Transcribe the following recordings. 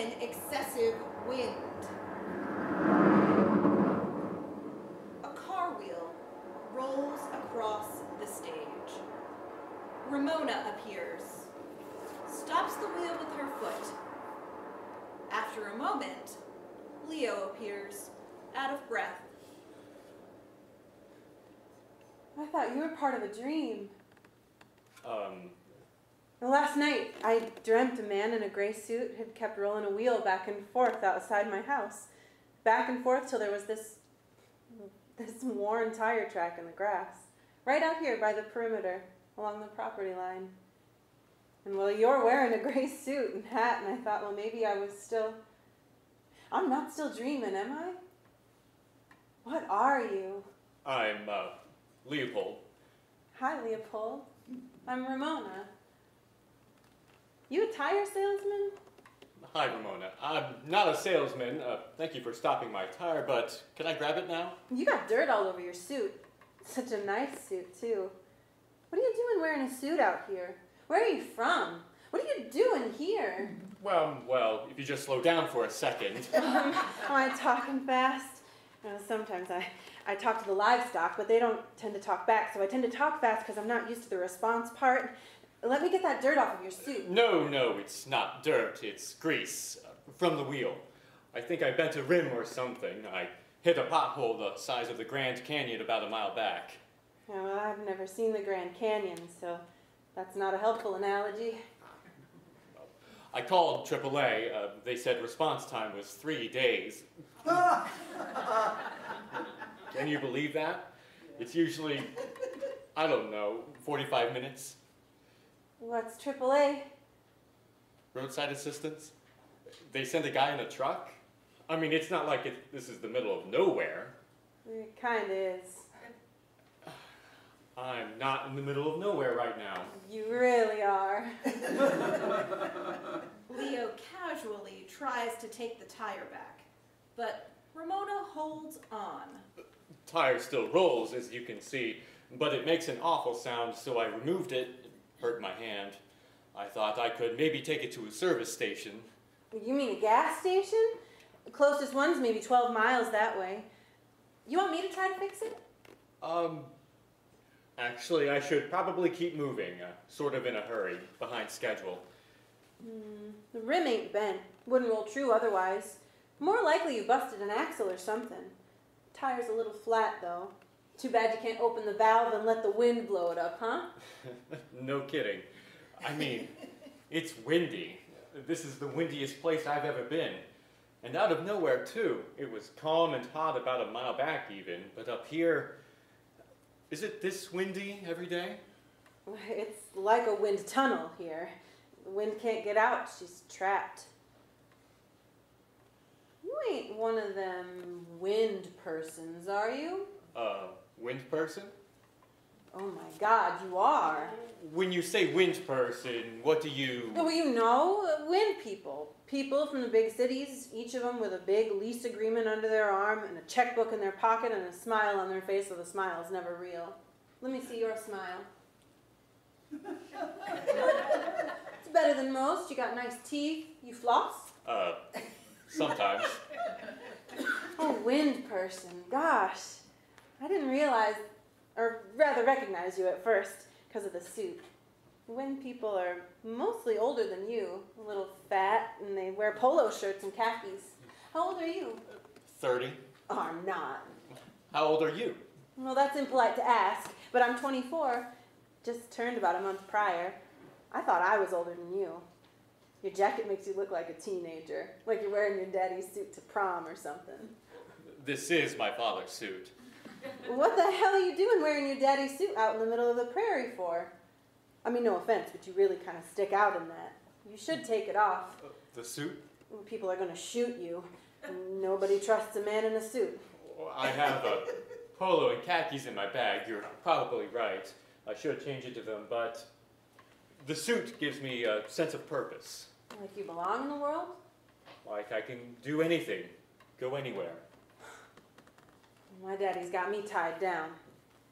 then excessive wind. A car wheel rolls across the stage. Ramona appears, stops the wheel with her foot. After a moment, Leo appears, out of breath. I thought you were part of a dream. Last night, I dreamt a man in a gray suit had kept rolling a wheel back and forth outside my house. Back and forth till there was this worn tire track in the grass. Right out here by the perimeter, along the property line. And well, you're wearing a gray suit and hat, and I thought, well, maybe I was still... I'm not still dreaming, am I? What are you? I'm, Leopold. Hi, Leopold. I'm Ramona. You a tire salesman? Hi, Ramona. I'm not a salesman. Thank you for stopping my tire, but can I grab it now? You got dirt all over your suit. Such a nice suit, too. What are you doing wearing a suit out here? Where are you from? What are you doing here? Well, if you just slow down for a second. Am I talking fast? Sometimes I talk to the livestock, but they don't tend to talk back, so I tend to talk fast because I'm not used to the response part. Let me get that dirt off of your suit. No, it's not dirt. It's grease from the wheel. I think I bent a rim or something. I hit a pothole the size of the Grand Canyon about a mile back. Yeah, well, I've never seen the Grand Canyon, so that's not a helpful analogy. I called AAA. They said response time was 3 days. Can you believe that? It's usually, I don't know, 45 minutes. What's AAA? Roadside assistance? They send a guy in a truck? I mean, it's not like this is the middle of nowhere. It kind of is. I'm not in the middle of nowhere right now. You really are. Leo casually tries to take the tire back, but Ramona holds on. Tire still rolls, as you can see, but it makes an awful sound, so I removed it. Hurt my hand. I thought I could maybe take it to a service station. You mean a gas station? The closest one's maybe 12 miles that way. You want me to try to fix it? Actually, I should probably keep moving, sort of in a hurry, behind schedule. The rim ain't bent. Wouldn't roll true otherwise. More likely you busted an axle or something. Tire's a little flat, though. Too bad you can't open the valve and let the wind blow it up, huh? No kidding. I mean, it's windy. This is the windiest place I've ever been. And out of nowhere, too. It was calm and hot about a mile back, even. But up here, is it this windy every day? It's like a wind tunnel here. The wind can't get out. She's trapped. You ain't one of them wind persons, are you? Wind person? Oh my God, you are. When you say wind person, what do you... Well, you know, wind people. People from the big cities, each of them with a big lease agreement under their arm and a checkbook in their pocket and a smile on their face, so the smile is never real. Let me see your smile. It's better than most. You got nice teeth. You floss? Sometimes. Oh, wind person. Gosh. I didn't realize, or rather recognize you at first because of the suit. Wind people are mostly older than you, a little fat, and they wear polo shirts and khakis. How old are you? 30. Oh, I'm not. How old are you? Well, that's impolite to ask, but I'm 24. Just turned about a month prior. I thought I was older than you. Your jacket makes you look like a teenager, like you're wearing your daddy's suit to prom or something. This is my father's suit. What the hell are you doing wearing your daddy's suit out in the middle of the prairie for? I mean, no offense, but you really kind of stick out in that. You should take it off. The suit? People are going to shoot you. Nobody trusts a man in a suit. I have a polo and khakis in my bag. You're probably right. I should change into them, but the suit gives me a sense of purpose. Like you belong in the world? Like I can do anything, go anywhere. My daddy's got me tied down.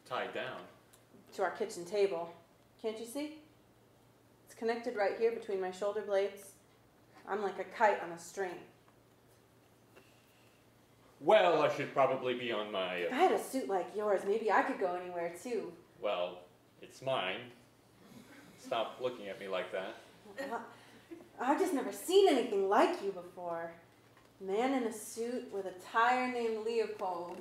Tied down? To our kitchen table. Can't you see? It's connected right here between my shoulder blades. I'm like a kite on a string. Well, I should probably be on my... If I had a suit like yours, maybe I could go anywhere too. Well, it's mine. Stop looking at me like that. Well, I've just never seen anything like you before. Man in a suit with a tire named Leopold.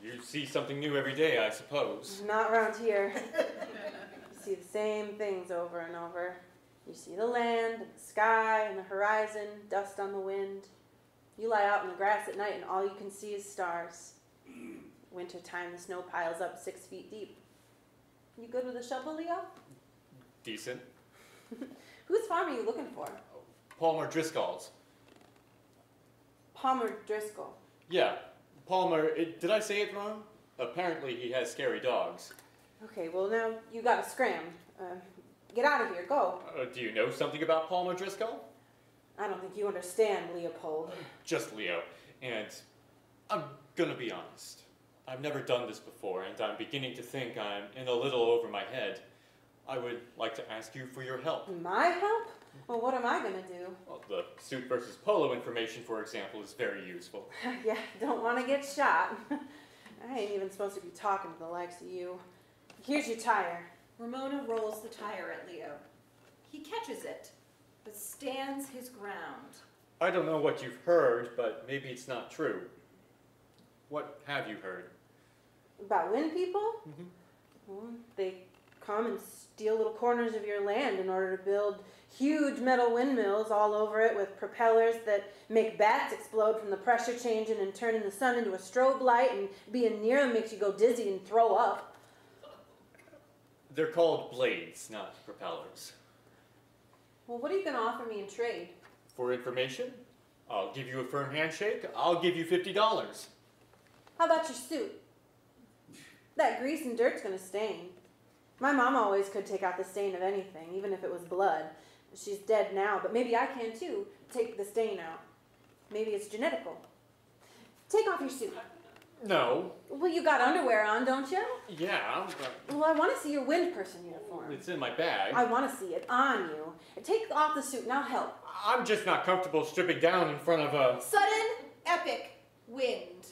You see something new every day, I suppose. Not around here. You see the same things over and over. You see the land, and the sky, and the horizon, dust on the wind. You lie out in the grass at night and all you can see is stars. Wintertime, the snow piles up 6 feet deep. You good with a shovel, Leo? Decent. Whose farm are you looking for? Palmer Driscoll's. Palmer Driscoll. Yeah, Palmer, did I say it wrong? Apparently he has scary dogs. Okay, well now you gotta scram. Get out of here, go. Do you know something about Palmer Driscoll? I don't think you understand, Leopold. Just Leo. And I'm gonna be honest. I've never done this before, and I'm beginning to think I'm in a little over my head. I would like to ask you for your help. My help? Well, what am I gonna do? Well, the suit versus polo information, for example, is very useful. Yeah, don't want to get shot. I ain't even supposed to be talking to the likes of you. Here's your tire. Ramona rolls the tire at Leo. He catches it, but stands his ground. I don't know what you've heard, but maybe it's not true. What have you heard? About wind people? Mm-hmm. Well, they come and steal little corners of your land in order to build huge metal windmills all over it with propellers that make bats explode from the pressure changing and turning the sun into a strobe light, and being near them makes you go dizzy and throw up. They're called blades, not propellers. Well, what are you going to offer me in trade? For information, I'll give you a firm handshake. I'll give you $50. How about your suit? That grease and dirt's going to stain. My mom always could take out the stain of anything, even if it was blood. She's dead now, but maybe I can too, take the stain out. Maybe it's genetical. Take off your suit. No. Well, you got underwear on, don't you? Yeah, but Well, I want to see your wind person uniform. it's in my bag. I want to see it on you. Take off the suit and I'll help. I'm just not comfortable stripping down in front of a... Sudden, epic wind.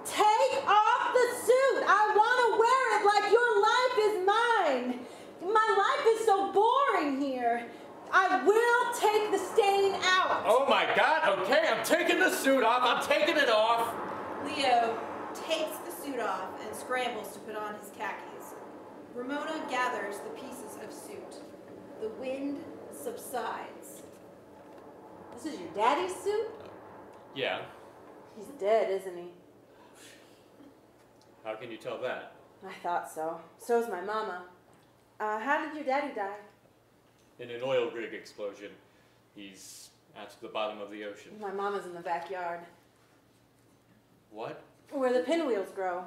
Take off the suit! I want to wear it like your life is mine! My life is so boring here. I will take the stain out. Oh my God, okay, I'm taking the suit off, I'm taking it off. Leo takes the suit off and scrambles to put on his khakis. Ramona gathers the pieces of suit. The wind subsides. This is your daddy's suit? Yeah, He's dead, isn't he? how can you tell that? I thought so. So's my mama. How did your daddy die? In an oil rig explosion. He's at the bottom of the ocean. My mama's in the backyard. What? Where the pinwheels grow.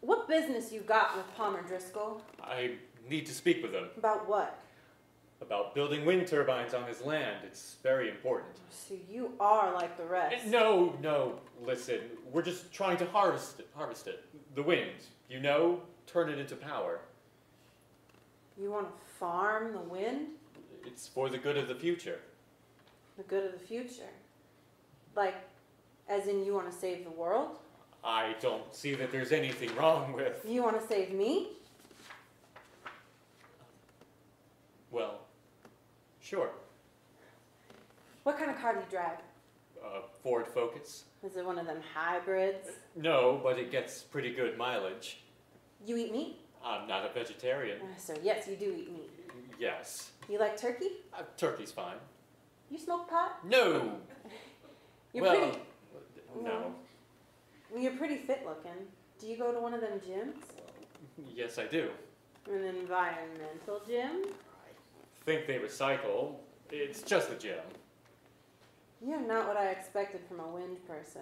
What business you got with Palmer Driscoll? I need to speak with him About what? about building wind turbines on his land. It's very important. So you are like the rest. No, listen. We're just trying to harvest it. The wind, you know, turn it into power. You want to farm the wind? It's for the good of the future. The good of the future? Like, as in you want to save the world? I don't see that there's anything wrong with... You want to save me? Well, sure. What kind of car do you drive? Ford Focus. Is it one of them hybrids? No, but it gets pretty good mileage. You eat meat? I'm not a vegetarian. So yes, you do eat meat. Yes. You like turkey? Turkey's fine. You smoke pot? No! You're well, pretty... no. Well, you're pretty fit looking. Do you go to one of them gyms? Yes, I do. An environmental gym? I think they recycle. It's just a gym. You're not what I expected from a wind person.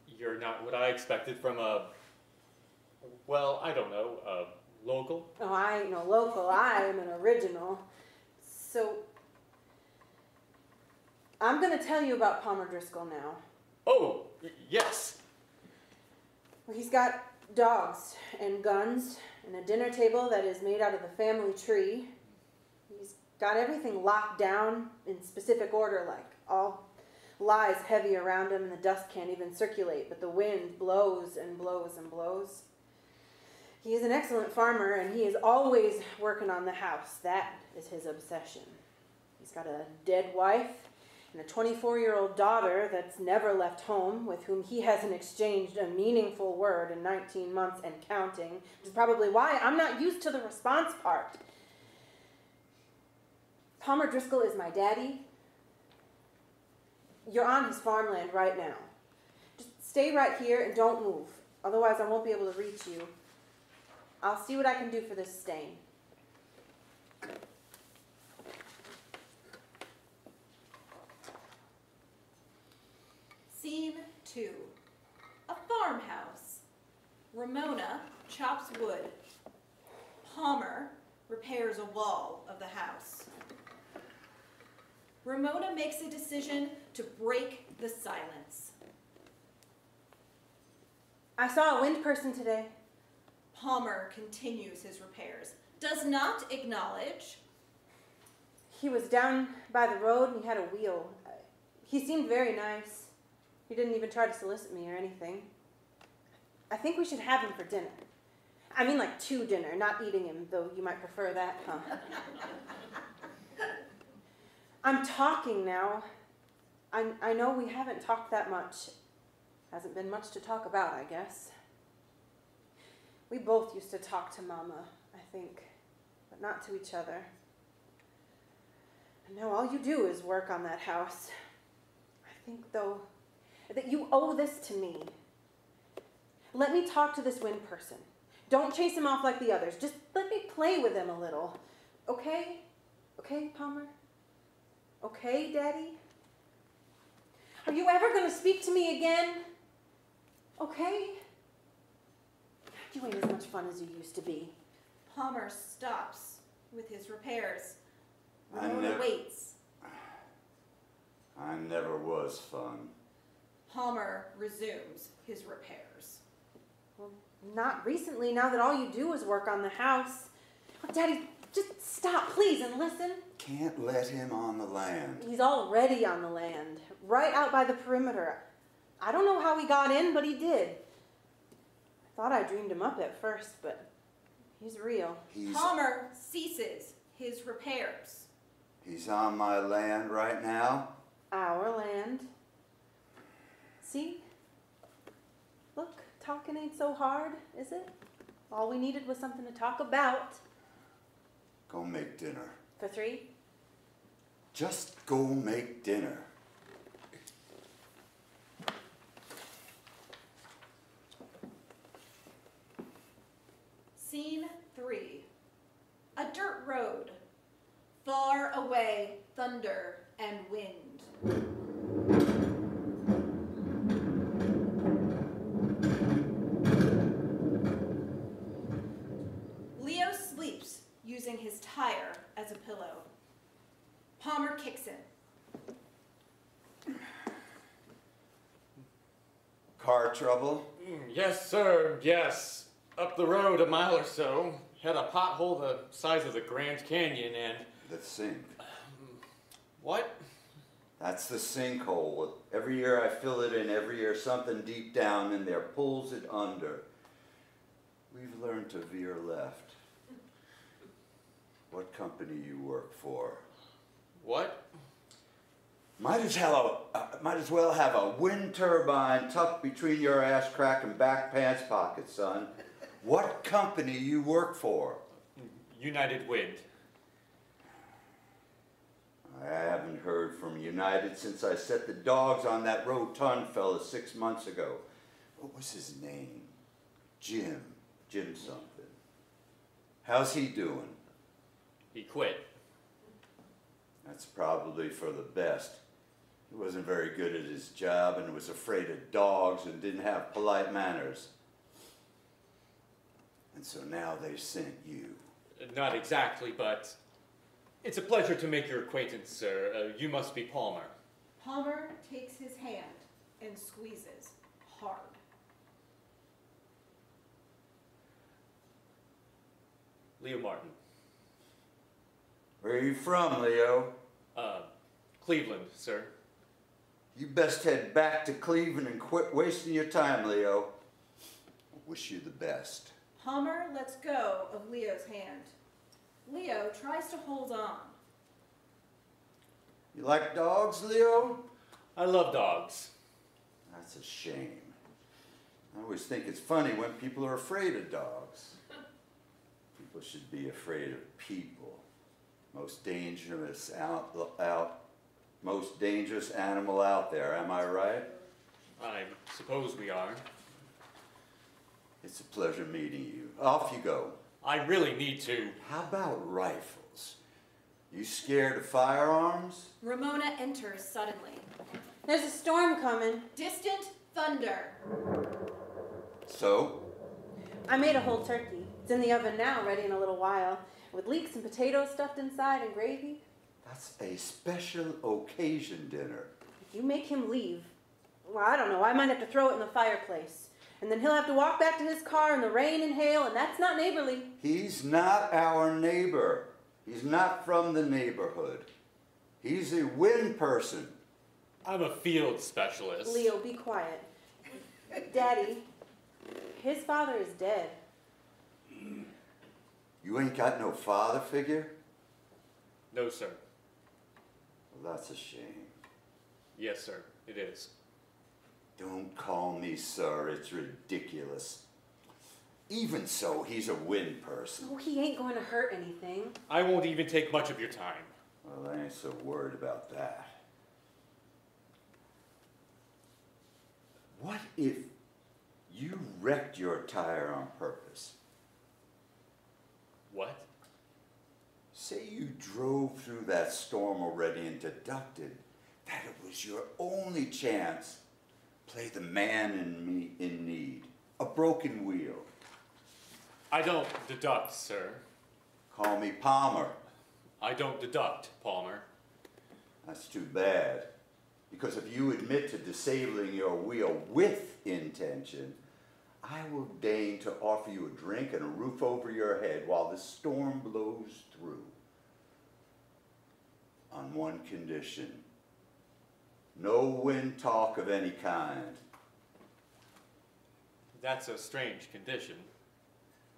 You're not what I expected from a... Well, I don't know, a local? Oh, I ain't no local. I am an original. So, I'm going to tell you about Palmer Driscoll now. Oh, yes. Well, he's got dogs and guns and a dinner table that is made out of the family tree. He's got everything locked down in specific order, like all lies heavy around him and the dust can't even circulate, but the wind blows and blows and blows. He is an excellent farmer, and he is always working on the house. That is his obsession. He's got a dead wife and a 24-year-old daughter that's never left home, with whom he hasn't exchanged a meaningful word in 19 months and counting, which is probably why I'm not used to the response part. Palmer Driscoll is my daddy. You're on his farmland right now. Just stay right here and don't move. Otherwise, I won't be able to reach you. I'll see what I can do for this stain. Scene 2. A farmhouse. Ramona chops wood. Palmer repairs a wall of the house. Ramona makes a decision to break the silence. I saw a wind person today. Palmer continues his repairs, does not acknowledge. He was down by the road and he had a wheel. He seemed very nice. He didn't even try to solicit me or anything. I think we should have him for dinner. I mean, like, to dinner, not eating him, though you might prefer that, huh? I'm talking now. I know we haven't talked that much. Hasn't been much to talk about, I guess. We both used to talk to Mama, I think, but not to each other. And now all you do is work on that house. I think, though, that you owe this to me. Let me talk to this wind person. Don't chase him off like the others. Just let me play with him a little. Okay? Okay, Palmer? Okay, Daddy? Are you ever going to speak to me again? Okay? You ain't as much fun as you used to be. Palmer stops with his repairs. Ramona waits. I never was fun. Palmer resumes his repairs. Well, not recently, now that all you do is work on the house. Oh, Daddy, just stop, please, and listen. Can't let him on the land. He's already on the land, right out by the perimeter. I don't know how he got in, but he did. I thought I dreamed him up at first, but he's real. Palmer ceases his repairs. He's on my land right now? Our land. See? Look, talking ain't so hard, is it? All we needed was something to talk about. Go make dinner. For 3? Just go make dinner. Scene 3. A dirt road. Far away, thunder and wind. Leo sleeps using his tire as a pillow. Palmer kicks him. Car trouble? Yes, sir, yes. Up the road a mile or so, had a pothole the size of the Grand Canyon and... The sink. What? That's the sinkhole. Every year I fill it in, every year something deep down in there pulls it under. We've learned to veer left. What company you work for? What? Might as well have a wind turbine tucked between your ass crack and back pants pockets, son. What company you work for? United Wind. I haven't heard from United since I set the dogs on that rotund fella 6 months ago. What was his name? Jim. Jim something. How's he doing? He quit. That's probably for the best. He wasn't very good at his job and was afraid of dogs and didn't have polite manners. And so now they sent you. Not exactly, but it's a pleasure to make your acquaintance, sir. You must be Palmer. Palmer takes his hand and squeezes hard. Leo Martin. Where are you from, Leo? Cleveland, sir. You best head back to Cleveland and quit wasting your time, Leo. I wish you the best. Palmer lets go of Leo's hand. Leo tries to hold on. You like dogs, Leo? I love dogs. That's a shame. I always think it's funny when people are afraid of dogs. People should be afraid of people. Most dangerous most dangerous animal out there, am I right? I suppose we are. It's a pleasure meeting you. Off you go. I really need to. How about rifles? You scared of firearms? Ramona enters suddenly. There's a storm coming. Distant thunder. So? I made a whole turkey. It's in the oven now, ready in a little while, with leeks and potatoes stuffed inside and gravy. That's a special occasion dinner. If you make him leave, well, I don't know, I might have to throw it in the fireplace. And then he'll have to walk back to his car in the rain and hail, and that's not neighborly. He's not our neighbor. He's not from the neighborhood. He's a wind person. I'm a field specialist. Leo, be quiet. Daddy, his father is dead. You ain't got no father figure? No, sir. Well, that's a shame. Yes, sir, it is. Don't call me sir, it's ridiculous. Even so, he's a wind person. Oh, he ain't going to hurt anything. I won't even take much of your time. Well, I ain't so worried about that. What if you wrecked your tire on purpose? What? Say you drove through that storm already and deducted that it was your only chance. Play the man in need. A broken wheel. I don't deduct, sir. Call me Palmer. I don't deduct, Palmer. That's too bad. Because if you admit to disabling your wheel with intention, I will deign to offer you a drink and a roof over your head while the storm blows through. On one condition. No wind talk of any kind. That's a strange condition.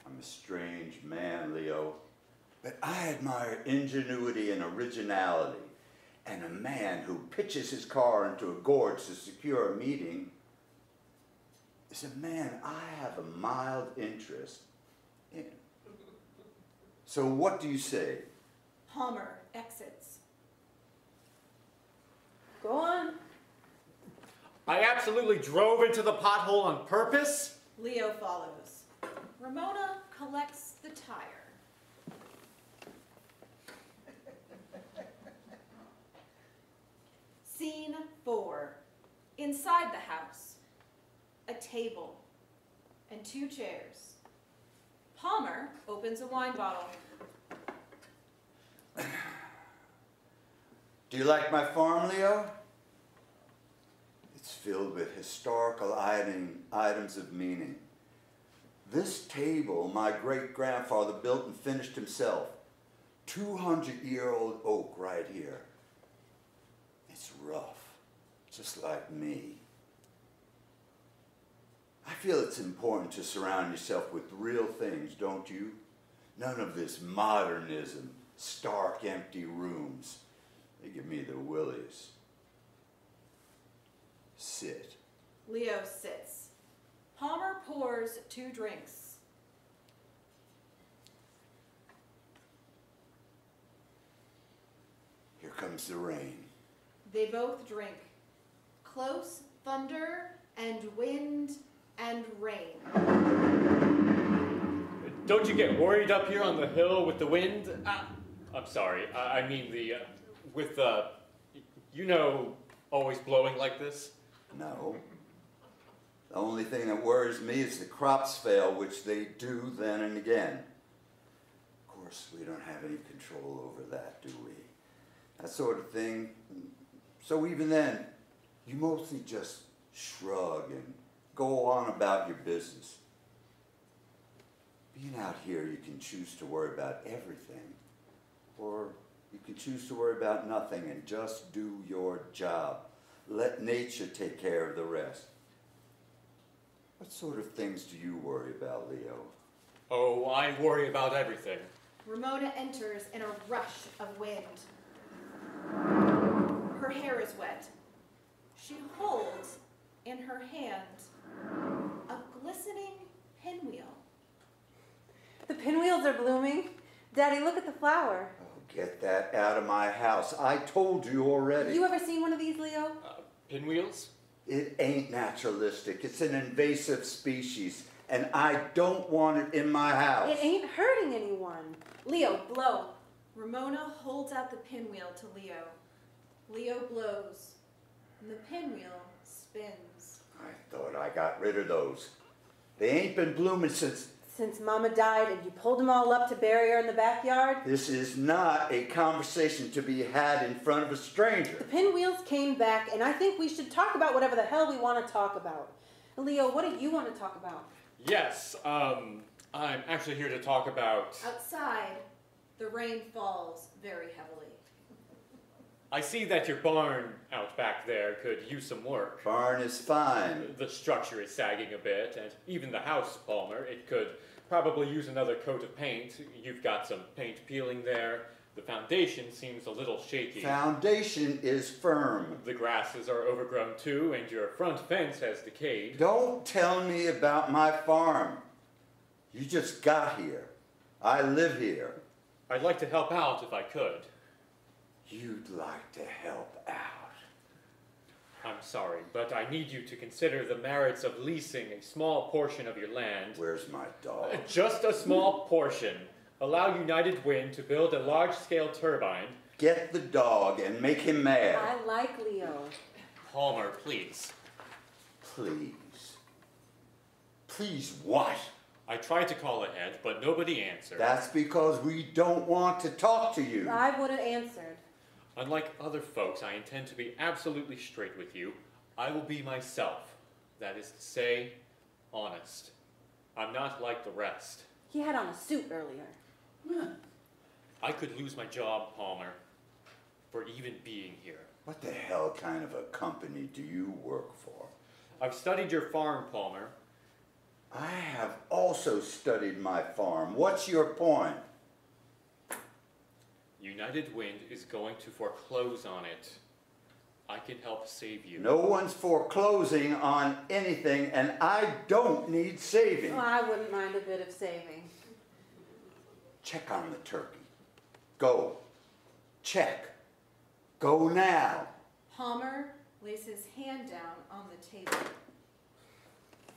I'm a strange man, Leo. But I admire ingenuity and originality. And a man who pitches his car into a gorge to secure a meeting is a man I have a mild interest in. So what do you say? Palmer exits. Go on. I absolutely drove into the pothole on purpose? Leo follows. Ramona collects the tire. Scene 4. Inside the house. A table and 2 chairs. Palmer opens a wine bottle. Do you like my farm, Leo? It's filled with historical items of meaning. This table my great-grandfather built and finished himself. 200-year-old oak right here. It's rough, just like me. I feel it's important to surround yourself with real things, don't you? None of this modernism, stark, empty rooms. They give me the willies. Sit. Leo sits. Palmer pours 2 drinks. Here comes the rain. They both drink. Close thunder and wind and rain. Don't you get worried up here on the hill with the wind? I'm sorry, I mean with you know, always blowing like this? No. The only thing that worries me is the crops fail, which they do then and again. Of course, we don't have any control over that, do we? That sort of thing. So even then, you mostly just shrug and go on about your business. Being out here, you can choose to worry about everything, or You can choose to worry about nothing and just do your job. Let nature take care of the rest. What sort of things do you worry about, Leo? Oh, I worry about everything. Ramona enters in a rush of wind. Her hair is wet. She holds in her hand a glistening pinwheel. The pinwheels are blooming. Daddy, look at the flower. Oh, get that out of my house. I told you already. You ever seen one of these, Leo? Pinwheels? It ain't naturalistic. It's an invasive species, and I don't want it in my house. It ain't hurting anyone. Leo, blow. Ramona holds out the pinwheel to Leo. Leo blows, and the pinwheel spins. I thought I got rid of those. They ain't been blooming since... Since Mama died and you pulled them all up to bury her in the backyard? This is not a conversation to be had in front of a stranger. The pinwheels came back, and I think we should talk about whatever the hell we want to talk about. Leo, what do you want to talk about? Yes, I'm actually here to talk about... Outside, the rain falls very heavily. I see that your barn out back there could use some work. Barn is fine. The structure is sagging a bit, and even the house, Palmer, it could probably use another coat of paint. You've got some paint peeling there. The foundation seems a little shaky. Foundation is firm. The grasses are overgrown too, and your front fence has decayed. Don't tell me about my farm. You just got here. I live here. I'd like to help out if I could. You'd like to help out. I'm sorry, but I need you to consider the merits of leasing a small portion of your land. Where's my dog? Just a small portion. Allow United Wind to build a large-scale turbine. Get the dog and make him mad. I like Leo. Palmer, please. Please. Please what? I tried to call ahead, but nobody answered. That's because we don't want to talk to you. I would have answered. Unlike other folks, I intend to be absolutely straight with you. I will be myself. That is to say, honest. I'm not like the rest. He had on a suit earlier. I could lose my job, Palmer, for even being here. What the hell kind of a company do you work for? I've studied your farm, Palmer. I have also studied my farm. What's your point? United Wind is going to foreclose on it. I can help save you. No one's foreclosing on anything, and I don't need saving. Oh, I wouldn't mind a bit of saving. Check on the turkey. Go. Check. Go now. Palmer lays his hand down on the table.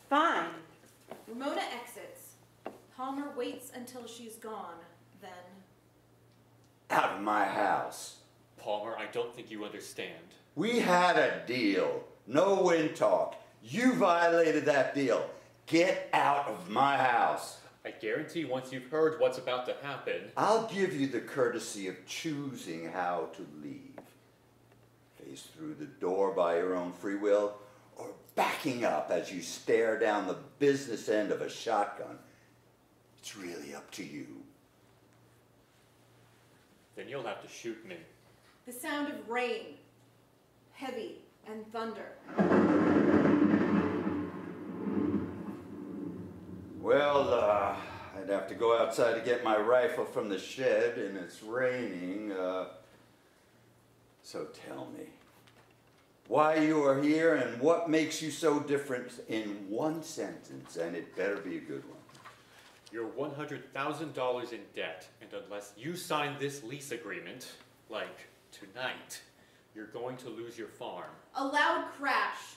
Fine. Ramona exits. Palmer waits until she's gone, then... Out of my house. Palmer, I don't think you understand. We had a deal. No wind talk. You violated that deal. Get out of my house. I guarantee once you've heard what's about to happen... I'll give you the courtesy of choosing how to leave. Face through the door by your own free will, or backing up as you stare down the business end of a shotgun. It's really up to you. Then you'll have to shoot me. The sound of rain, heavy and thunder. Well, I'd have to go outside to get my rifle from the shed, and it's raining. So tell me, why you are here and what makes you so different in one sentence, and it better be a good one. You're $100,000 in debt, and unless you sign this lease agreement, like tonight, you're going to lose your farm. A loud crash.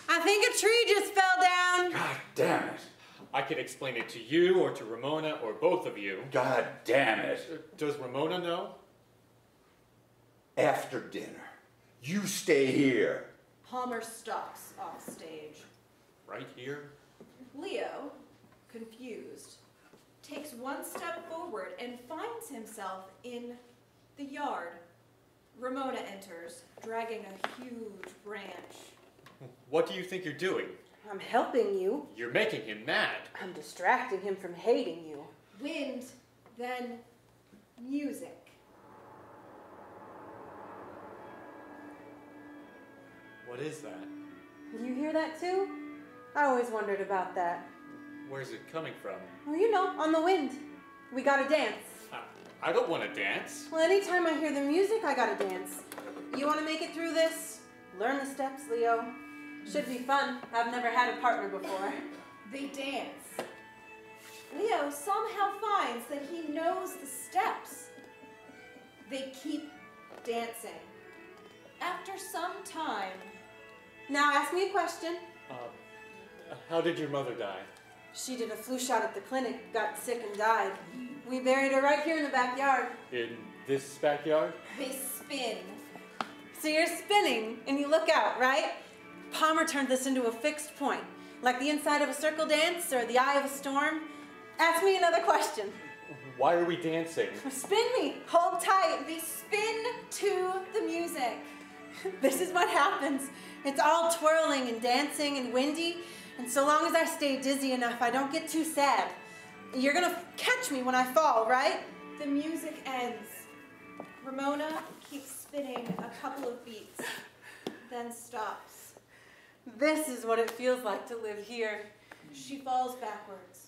I think a tree just fell down. God damn it. I could explain it to you, or to Ramona, or both of you. God damn it. Does Ramona know? After dinner, you stay here. Palmer stalks off stage. Right here? Leo, confused, takes one step forward and finds himself in the yard. Ramona enters, dragging a huge branch. What do you think you're doing? I'm helping you. You're making him mad. I'm distracting him from hating you. Wind, then music. What is that? You hear that too? I always wondered about that. Where's it coming from? Well, you know, on the wind. We gotta dance. I don't want to dance. Well, anytime I hear the music, I gotta dance. You wanna make it through this? Learn the steps, Leo. Should be fun. I've never had a partner before. They dance. Leo somehow finds that he knows the steps. They keep dancing. After some time, Now ask me a question. How did your mother die? She did a flu shot at the clinic, got sick and died. We buried her right here in the backyard. In this backyard? they spin. So you're spinning and you look out, right? Palmer turned this into a fixed point, like the inside of a circle dance or the eye of a storm. Ask me another question. Why are we dancing? Spin me, hold tight. They spin to the music. This is what happens. It's all twirling and dancing and windy, and so long as I stay dizzy enough, I don't get too sad. You're gonna catch me when I fall, right? The music ends. Ramona keeps spinning a couple of beats, then stops. This is what it feels like to live here. She falls backwards.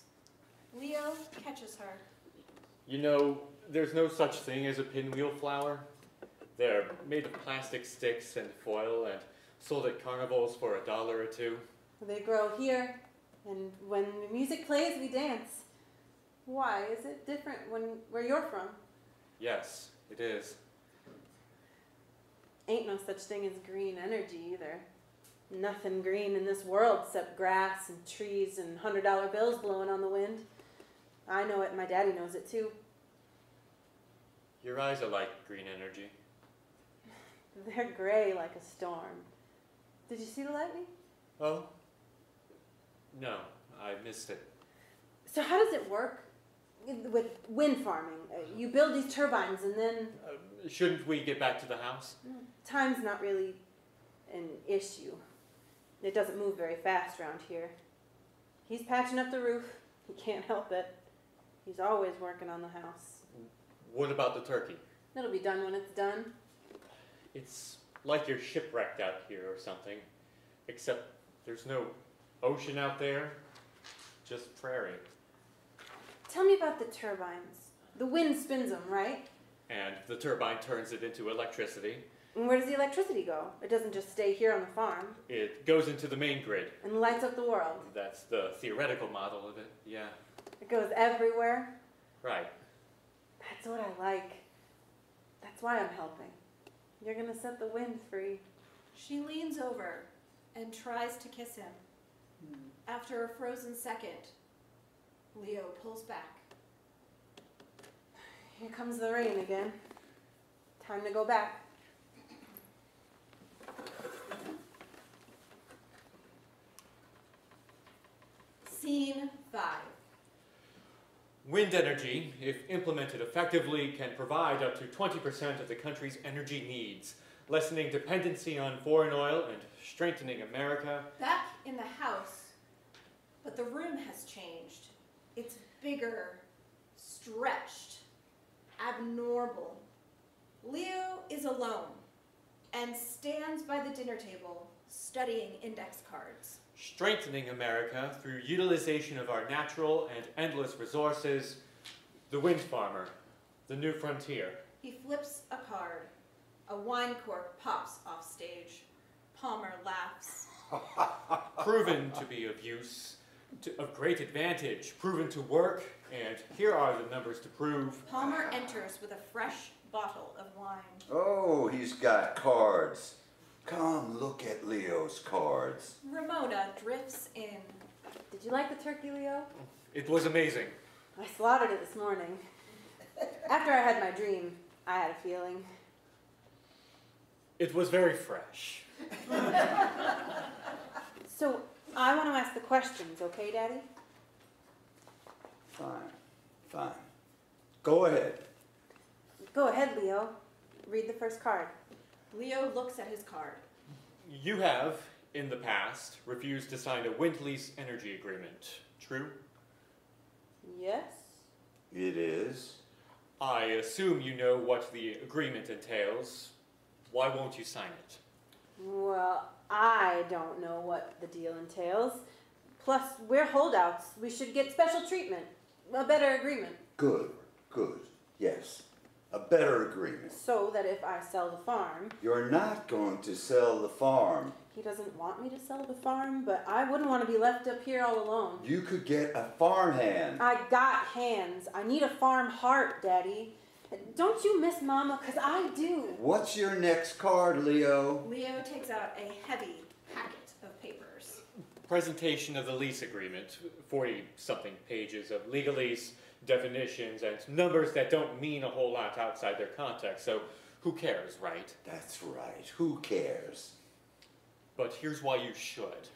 Leo catches her. You know, there's no such thing as a pinwheel flower. They're made of plastic sticks and foil and sold at carnivals for $1 or $2. They grow here, and when the music plays, we dance. Why? Is it different where you're from? Yes, it is. Ain't no such thing as green energy either. Nothing green in this world except grass and trees and $100 bills blowing on the wind. I know it, and my daddy knows it too. Your eyes are like green energy. They're gray like a storm. Did you see the lightning? Oh? No, I missed it. So how does it work with wind farming? You build these turbines and then... Shouldn't we get back to the house? Time's not really an issue. It doesn't move very fast around here. He's patching up the roof. He can't help it. He's always working on the house. What about the turkey? It'll be done when it's done. It's like you're shipwrecked out here or something. Except there's no ocean out there, just prairie. Tell me about the turbines. The wind spins them, right? And the turbine turns it into electricity. And where does the electricity go? It doesn't just stay here on the farm. It goes into the main grid. And lights up the world. That's the theoretical model of it, yeah. It goes everywhere. Right. That's what I like. That's why I'm helping. You're gonna set the wind free. She leans over and tries to kiss him. After a frozen second, Leo pulls back. Here comes the rain again. Time to go back. Scene 5. Wind energy, if implemented effectively, can provide up to 20% of the country's energy needs, lessening dependency on foreign oil and strengthening America. Back in the house, but the room has changed. It's bigger, stretched, abnormal. Leo is alone and stands by the dinner table studying index cards. Strengthening America through utilization of our natural and endless resources, the wind farmer, the new frontier. He flips a card. A wine cork pops off stage. Palmer laughs. Proven to be of use, of great advantage, proven to work, and here are the numbers to prove. Palmer enters with a fresh bottle of wine. Oh, he's got cards. Come look at Leo's cards. Ramona drifts in. Did you like the turkey, Leo? It was amazing. I slaughtered it this morning. After I had my dream, I had a feeling. It was very fresh. So, I want to ask the questions, okay, Daddy? Fine, fine. Go ahead. Go ahead, Leo. Read the first card. Leo looks at his card. You have in the past, refused to sign a wind lease energy agreement. True? Yes? It is. I assume you know what the agreement entails. Why won't you sign it? Well, I don't know what the deal entails. Plus, we're holdouts. We should get special treatment. A better agreement. Good, good. Yes. A better agreement. So that if I sell the farm... You're not going to sell the farm. He doesn't want me to sell the farm, but I wouldn't want to be left up here all alone. You could get a farmhand. I got hands. I need a farm heart, Daddy. Don't you miss Mama? 'Cause I do. What's your next card, Leo? Leo takes out a heavy packet of papers. Presentation of the lease agreement, 40-something pages of legalese, definitions, and numbers that don't mean a whole lot outside their context, so who cares, right? That's right. Who cares? But here's why you should.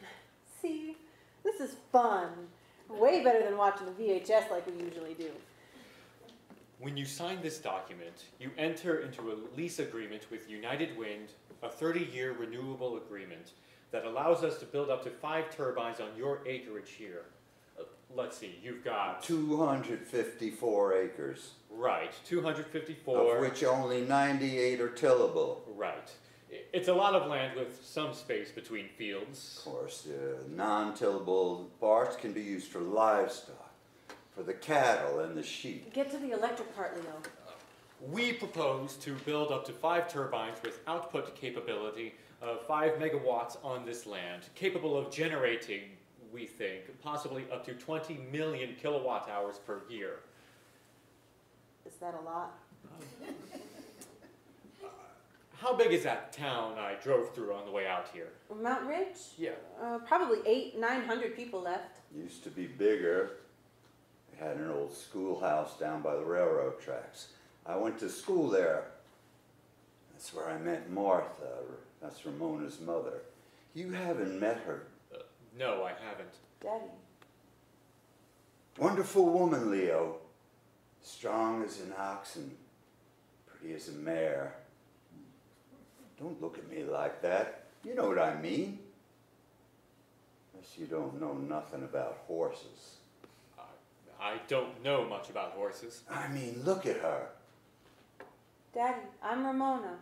See? This is fun. Way better than watching the VHS like we usually do. When you sign this document, you enter into a lease agreement with United Wind, a 30-year renewable agreement that allows us to build up to 5 turbines on your acreage here. Let's see, you've got... 254 acres. Right, 254... Of which only 98 are tillable. Right. It's a lot of land with some space between fields. Of course, non-tillable parts can be used for livestock, for the cattle and the sheep. Get to the electric part, Leo. We propose to build up to 5 turbines with output capability of 5 megawatts on this land, capable of generating, we think, possibly up to 20 million kilowatt hours per year. Is that a lot? How big is that town I drove through on the way out here? Mount Ridge? Yeah. Probably 800-900 people left. Used to be bigger. They had an old schoolhouse down by the railroad tracks. I went to school there. That's where I met Martha. That's Ramona's mother. You haven't met her. No, I haven't. Daddy. Wonderful woman, Leo. Strong as an ox and pretty as a mare. Don't look at me like that. You know what I mean. Unless you don't know nothing about horses. I don't know much about horses. I mean, look at her. Daddy, I'm Ramona.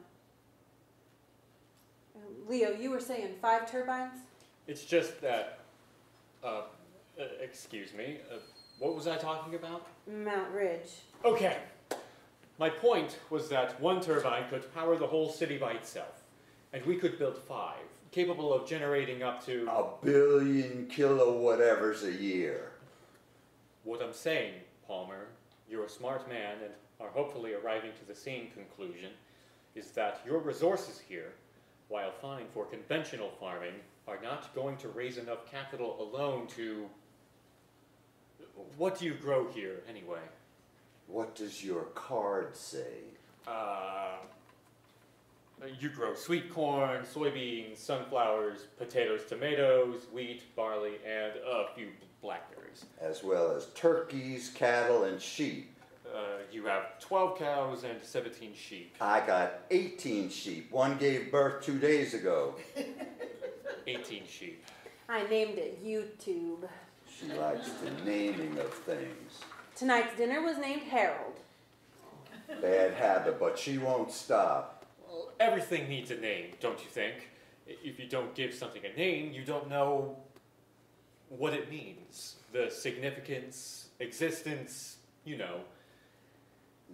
Leo, you were saying 5 turbines? It's just that, excuse me, what was I talking about? Mount Ridge. Okay. My point was that 1 turbine could power the whole city by itself, and we could build 5, capable of generating up to... 1 billion kilo-whatevers a year. What I'm saying, Palmer, you're a smart man and are hopefully arriving to the same conclusion, is that your resources here, while fine for conventional farming, are not going to raise enough capital alone to... What do you grow here, anyway? What does your card say? You grow sweet corn, soybeans, sunflowers, potatoes, tomatoes, wheat, barley, and a few blackberries. As well as turkeys, cattle, and sheep. You have 12 cows and 17 sheep. I got 18 sheep. One gave birth 2 days ago. 18 sheep. I named it YouTube. She likes the naming of things. Tonight's dinner was named Harold. Bad habit, but she won't stop. Well, everything needs a name, don't you think? If you don't give something a name, you don't know what it means. The significance, existence, you know.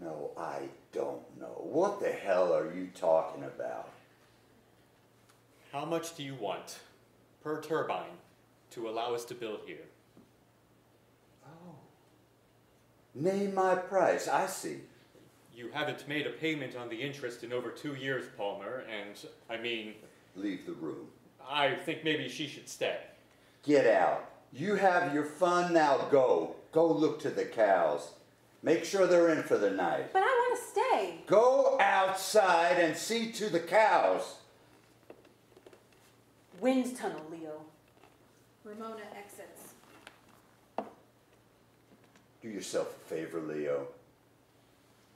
No, I don't know. What the hell are you talking about? How much do you want per turbine to allow us to build here? Oh. Name my price. I see. You haven't made a payment on the interest in over 2 years, Palmer, and, I mean... Leave the room. I think maybe she should stay. Get out. You have your fun, now go. Go look to the cows. Make sure they're in for the night. But I want to stay. Go outside and see to the cows. Wind tunnel, Leo. Ramona exits. Do yourself a favor, Leo.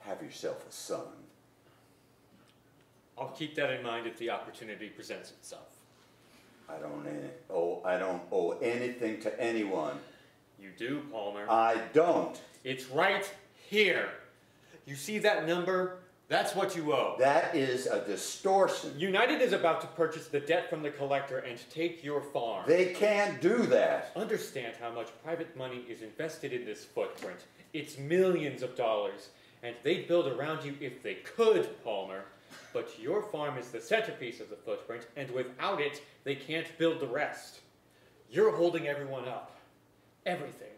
Have yourself a son. I'll keep that in mind if the opportunity presents itself. I don't owe anything to anyone. You do, Palmer. I don't. It's right here. You see that number? That's what you owe. That is a distortion. United is about to purchase the debt from the collector and take your farm. They can't do that. Understand how much private money is invested in this footprint. It's millions of dollars, and they'd build around you if they could, Palmer. But your farm is the centerpiece of the footprint, and without it, they can't build the rest. You're holding everyone up. Everything.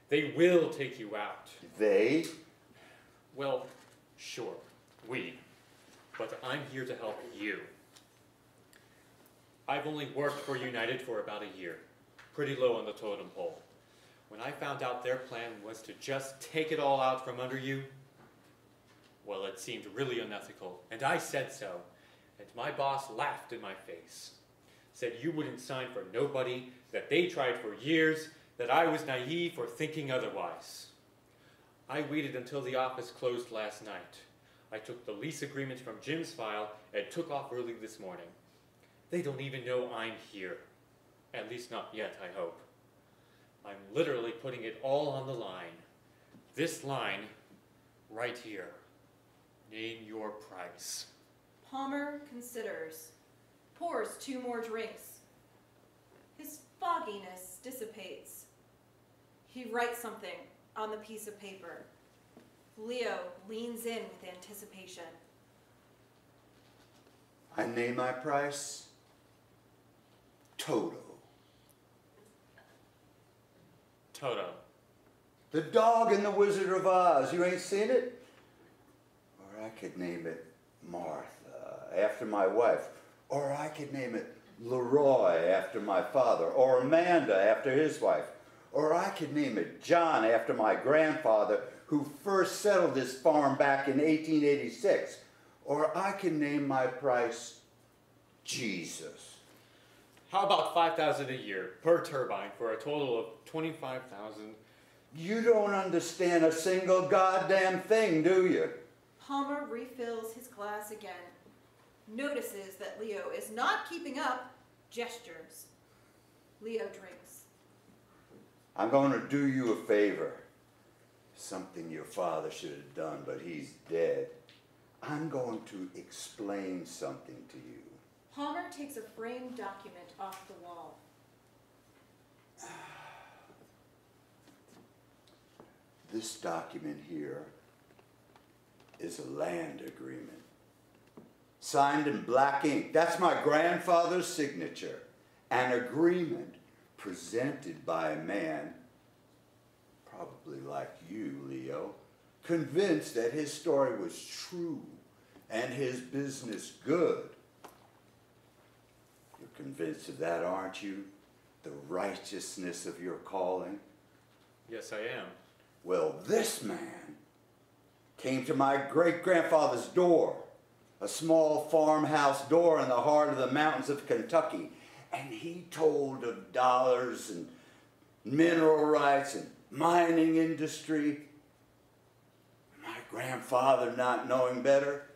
They will take you out. They? Well, sure. We. But I'm here to help you. I've only worked for United for about a year. Pretty low on the totem pole. When I found out their plan was to just take it all out from under you, well, it seemed really unethical, and I said so. And my boss laughed in my face. Said you wouldn't sign for nobody, that they tried for years, that I was naive for thinking otherwise. I waited until the office closed last night. I took the lease agreement from Jim's file and took off early this morning. They don't even know I'm here. At least not yet, I hope. I'm literally putting it all on the line. This line, right here. Name your price. Palmer considers, pours 2 more drinks. His fogginess dissipates. He writes something on the piece of paper. Leo leans in with anticipation. I name my price Toto. Toto. The dog in the Wizard of Oz. You ain't seen it? Or I could name it Martha, after my wife. Or I could name it Leroy, after my father. Or Amanda, after his wife. Or I could name it John, after my grandfather, who first settled this farm back in 1886. Or I can name my price Jesus. How about $5,000 a year per turbine for a total of $25,000? You don't understand a single goddamn thing, do you? Palmer refills his glass again. Notices that Leo is not keeping up, gestures. Leo drinks. I'm going to do you a favor. Something your father should have done, but he's dead. I'm going to explain something to you. Palmer takes a framed document off the wall. This document here is a land agreement. Signed in black ink. That's my grandfather's signature. An agreement presented by a man, probably like you, Leo, convinced that his story was true and his business good. You're convinced of that, aren't you? The righteousness of your calling? Yes, I am. Well, this man came to my great-grandfather's door, a small farmhouse door in the heart of the mountains of Kentucky, and he told of dollars and mineral rights and mining industry. My grandfather, not knowing better,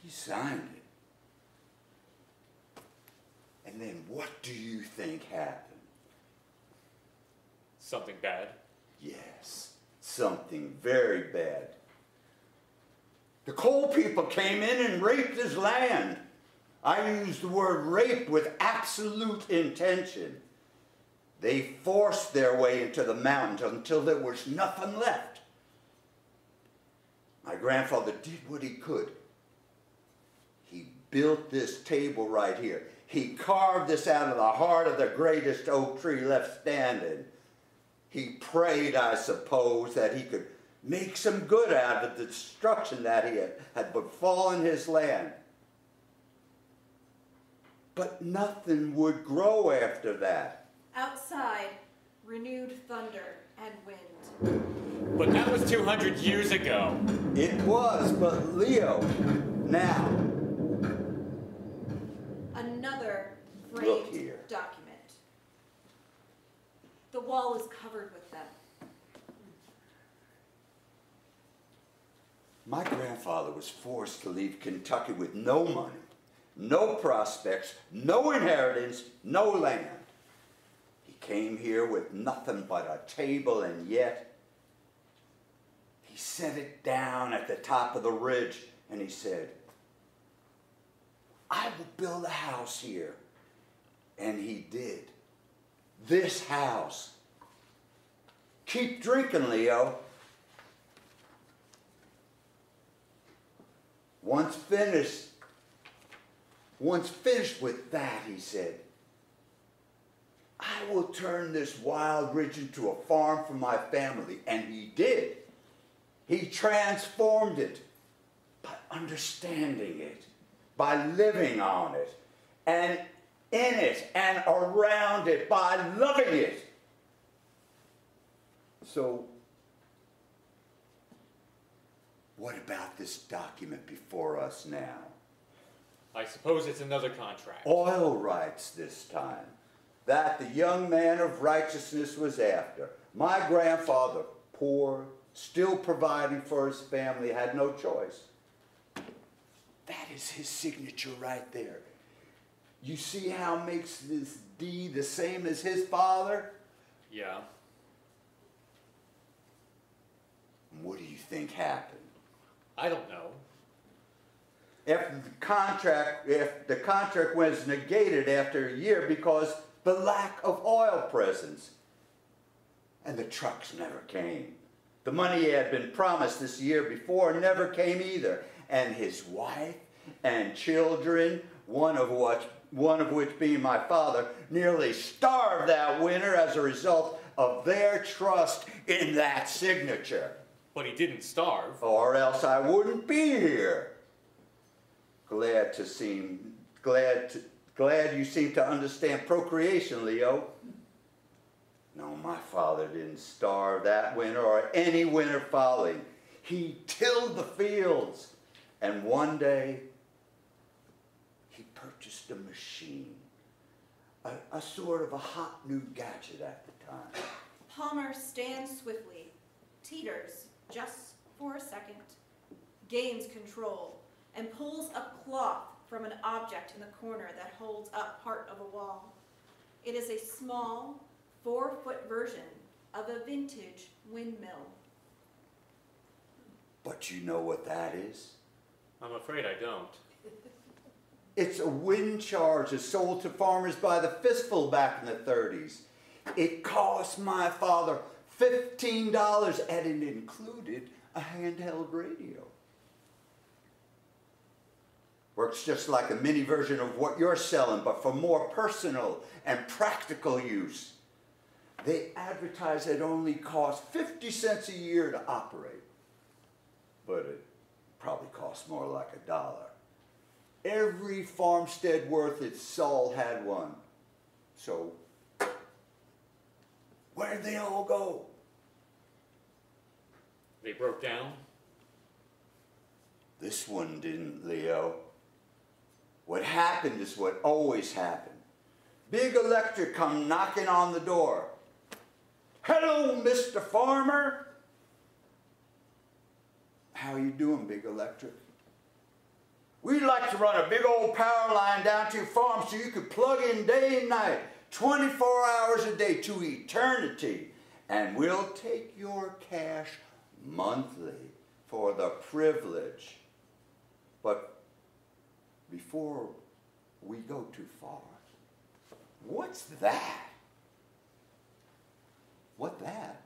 he signed it. And then what do you think happened? Something bad? Yes, something very bad. The coal people came in and raped his land. I use the word rape with absolute intention. They forced their way into the mountains until there was nothing left. My grandfather did what he could. He built this table right here. He carved this out of the heart of the greatest oak tree left standing. He prayed, I suppose, that he could make some good out of the destruction that he had befallen his land. But nothing would grow after that. Outside, renewed thunder and wind. But that was 200 years ago. It was, but Leo, now. Another Look framed here. document. The wall is covered with them. My grandfather was forced to leave Kentucky with no money, no prospects, no inheritance, no land. He came here with nothing but a table, and yet he set it down at the top of the ridge and he said, I will build a house here. And he did. This house. Keep drinking, Leo. Once finished with that, he said, I will turn this wild ridge into a farm for my family. And he did. He transformed it by understanding it, by living on it, and in it, and around it, by loving it. So, what about this document before us now? I suppose it's another contract. Oil rights this time. That the young man of righteousness was after. My grandfather, poor, still providing for his family, had no choice. That is his signature right there. You see how it makes this D the same as his father? Yeah. What do you think happened? I don't know. If the contract was negated after a year because the lack of oil presence. And the trucks never came. The money he had been promised this year before never came either. And his wife and children, one of which being my father, nearly starved that winter as a result of their trust in that signature. But he didn't starve. Or else I wouldn't be here. Glad you seem to understand procreation, Leo. No, my father didn't starve that winter or any winter following. He tilled the fields. And one day, he purchased a machine. A sort of a hot new gadget at the time. Palmer stands swiftly, teeters just for a second, gains control, and pulls a cloth from an object in the corner that holds up part of a wall. It is a small, 4-foot version of a vintage windmill. But you know what that is? I'm afraid I don't. It's a wind charge that's sold to farmers by the fistful back in the 30s. It cost my father $15 and it included a handheld radio. Works just like a mini version of what you're selling, but for more personal and practical use. They advertise it only costs 50 cents a year to operate. But it probably costs more like $1. Every farmstead worth its salt had one. So, where'd they all go? They broke down? This one didn't, Leo. What happened is what always happened. Big Electric come knocking on the door. Hello, Mr. Farmer. How you doing, Big Electric? We'd like to run a big old power line down to your farm so you could plug in day and night, 24 hours a day to eternity. And we'll take your cash monthly for the privilege. But before we go too far, what's that? What that?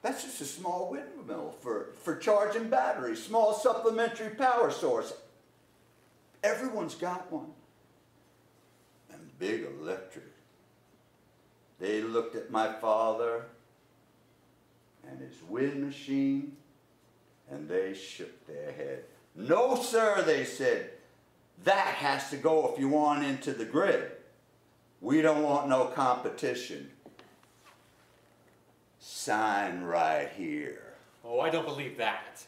That's just a small windmill for charging batteries, small supplementary power source. Everyone's got one. And Big Electric. They looked at my father and his wind machine and they shook their head. No, sir, they said. That has to go if you want into the grid. We don't want no competition. Sign right here. Oh, I don't believe that.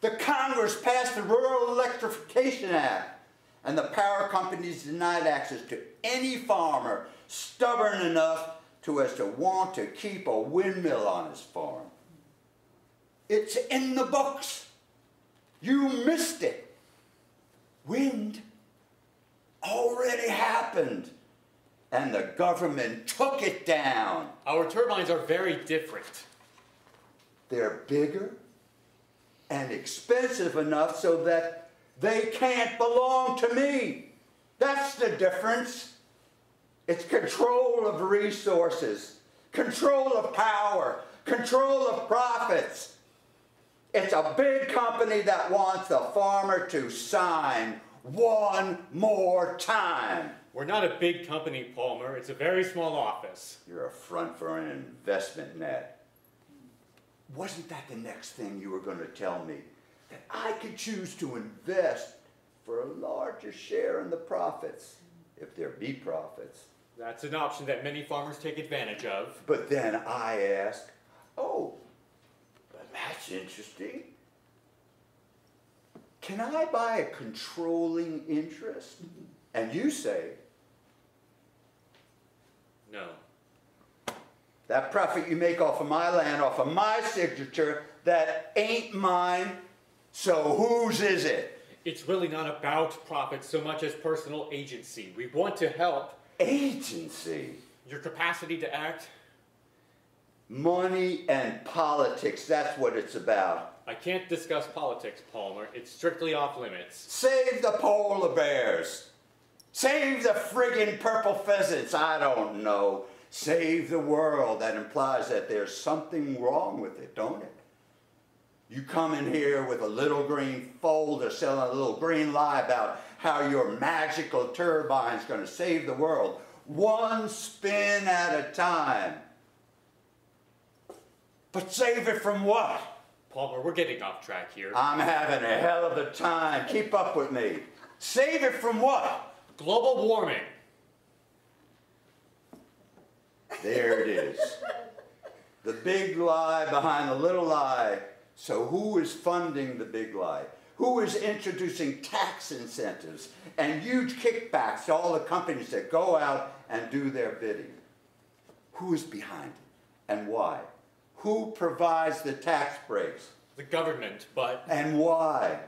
The Congress passed the Rural Electrification Act, and the power companies denied access to any farmer stubborn enough to want to keep a windmill on his farm. It's in the books. You missed it. Wind happened, and the government took it down. Our turbines are very different. They're bigger and expensive enough so that they can't belong to me. That's the difference. It's control of resources, control of power, control of profits. It's a big company that wants the farmer to sign one more time. We're not a big company, Palmer. It's a very small office. You're a front for an investment net. Wasn't that the next thing you were going to tell me? That I could choose to invest for a larger share in the profits, if there be profits. That's an option that many farmers take advantage of. But then I ask, oh, but that's interesting. Can I buy a controlling interest? And you say, No. that profit you make off of my land, off of my signature, that ain't mine, so whose is it? It's really not about profit so much as personal agency. We want to help. Agency. Your capacity to act. Money and politics, that's what it's about. I can't discuss politics, Palmer. It's strictly off limits. Save the polar bears. Save the friggin' purple pheasants, I don't know. Save the world. That implies that there's something wrong with it, don't it? You come in here with a little green folder selling a little green lie about how your magical turbine's going to save the world, one spin at a time. But save it from what? Palmer, we're getting off track here. I'm having a hell of a time. Keep up with me. Save it from what? Global warming. There it is. The big lie behind the little lie. So who is funding the big lie? Who is introducing tax incentives and huge kickbacks to all the companies that go out and do their bidding? Who is behind it and why? Who provides the tax breaks? The government, but... And why?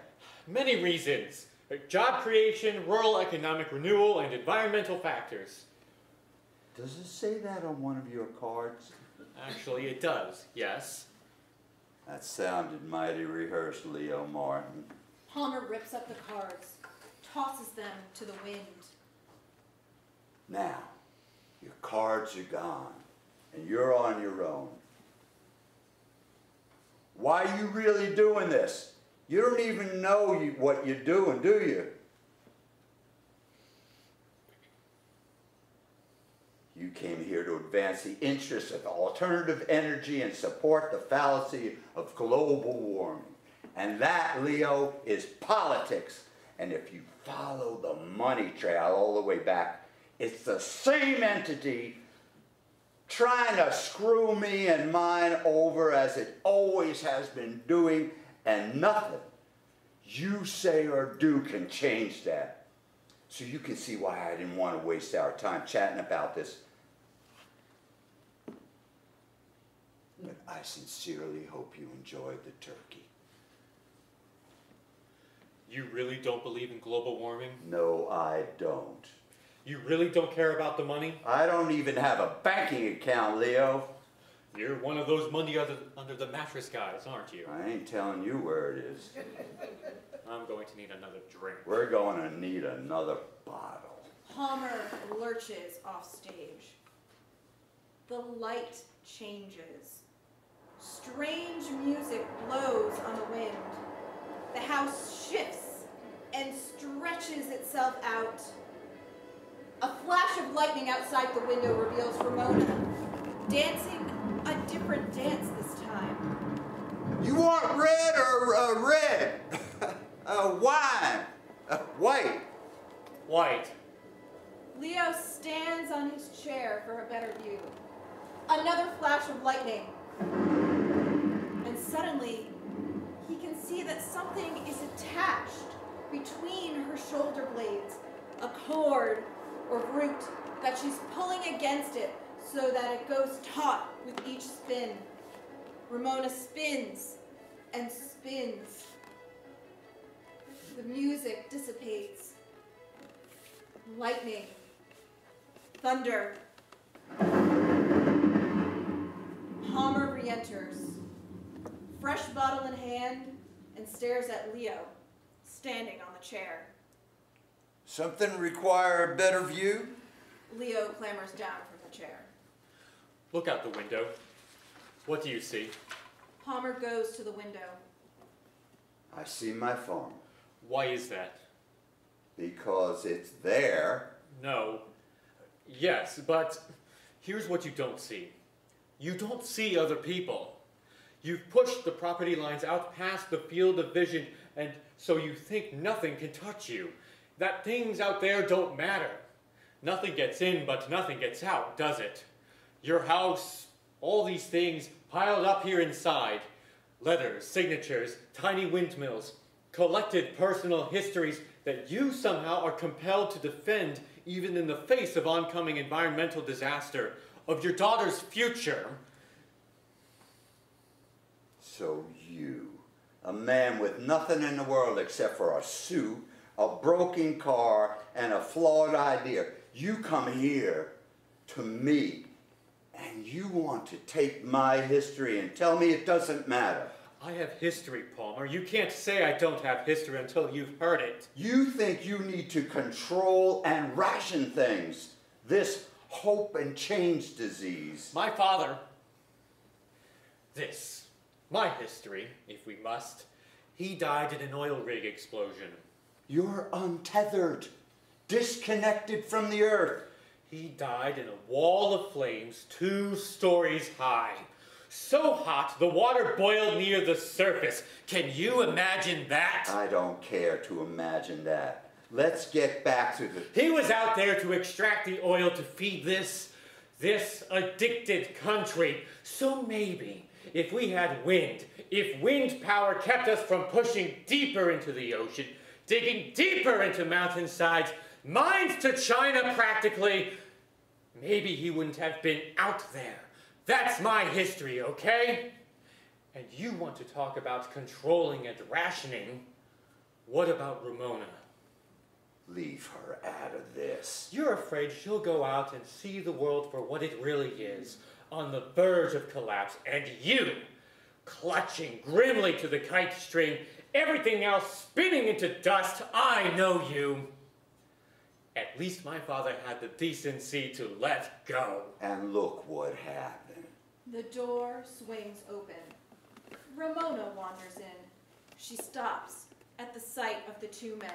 Many reasons. Job creation, rural economic renewal, and environmental factors. Does it say that on one of your cards? Actually, it does, yes. That sounded mighty rehearsed, Leo Martin. Palmer rips up the cards, tosses them to the wind. Now, your cards are gone, and you're on your own. Why are you really doing this? You don't even know what you're doing, do you? You came here to advance the interests of alternative energy and support the fallacy of global warming. And that, Leo, is politics. And if you follow the money trail all the way back, it's the same entity trying to screw me and mine over as it always has been doing, and nothing you say or do can change that. So you can see why I didn't want to waste our time chatting about this. But I sincerely hope you enjoyed the turkey. You really don't believe in global warming? No, I don't. You really don't care about the money? I don't even have a banking account, Leo. You're one of those money under the mattress guys, aren't you? I ain't telling you where it is. I'm going to need another drink. We're going to need another bottle. Palmer lurches off stage. The light changes. Strange music blows on the wind. The house shifts and stretches itself out. A flash of lightning outside the window reveals Ramona, dancing a different dance this time. You want red or red? Wine. White. White. Leo stands on his chair for a better view. Another flash of lightning. And suddenly, he can see that something is attached between her shoulder blades, a cord or root that she's pulling against it so that it goes taut with each spin. Ramona spins and spins. The music dissipates. Lightning Thunder. Palmer re-enters, fresh bottle in hand, and stares at Leo, standing on the chair. Something require a better view? Leo clambers down from the chair. Look out the window. What do you see? Palmer goes to the window. I see my farm. Why is that? Because it's there. No. Yes, but here's what you don't see. You don't see other people. You've pushed the property lines out past the field of vision, and so you think nothing can touch you. That things out there don't matter. Nothing gets in, but nothing gets out, does it? Your house, all these things piled up here inside. Letters, signatures, tiny windmills, collected personal histories that you somehow are compelled to defend even in the face of oncoming environmental disaster, of your daughter's future. So you, a man with nothing in the world except for a suit, a broken car, and a flawed idea, you come here to me, and you want to take my history and tell me it doesn't matter. I have history, Palmer. You can't say I don't have history until you've heard it. You think you need to control and ration things. This hope and change disease. My father, my history, if we must, he died in an oil rig explosion. You're untethered, disconnected from the earth. He died in a wall of flames 2 stories high. So hot, the water boiled near the surface. Can you imagine that? I don't care to imagine that. Let's get back to the... He was out there to extract the oil to feed this addicted country. So maybe, if we had wind, if wind power kept us from pushing deeper into the ocean, digging deeper into mountainsides, mines to China practically, maybe he wouldn't have been out there. That's my history, okay? And you want to talk about controlling and rationing. What about Ramona? Leave her out of this. You're afraid she'll go out and see the world for what it really is, on the verge of collapse, and you, clutching grimly to the kite string, everything else spinning into dust. I know you. At least my father had the decency to let go. And look what happened. The door swings open. Ramona wanders in. She stops at the sight of the 2 men.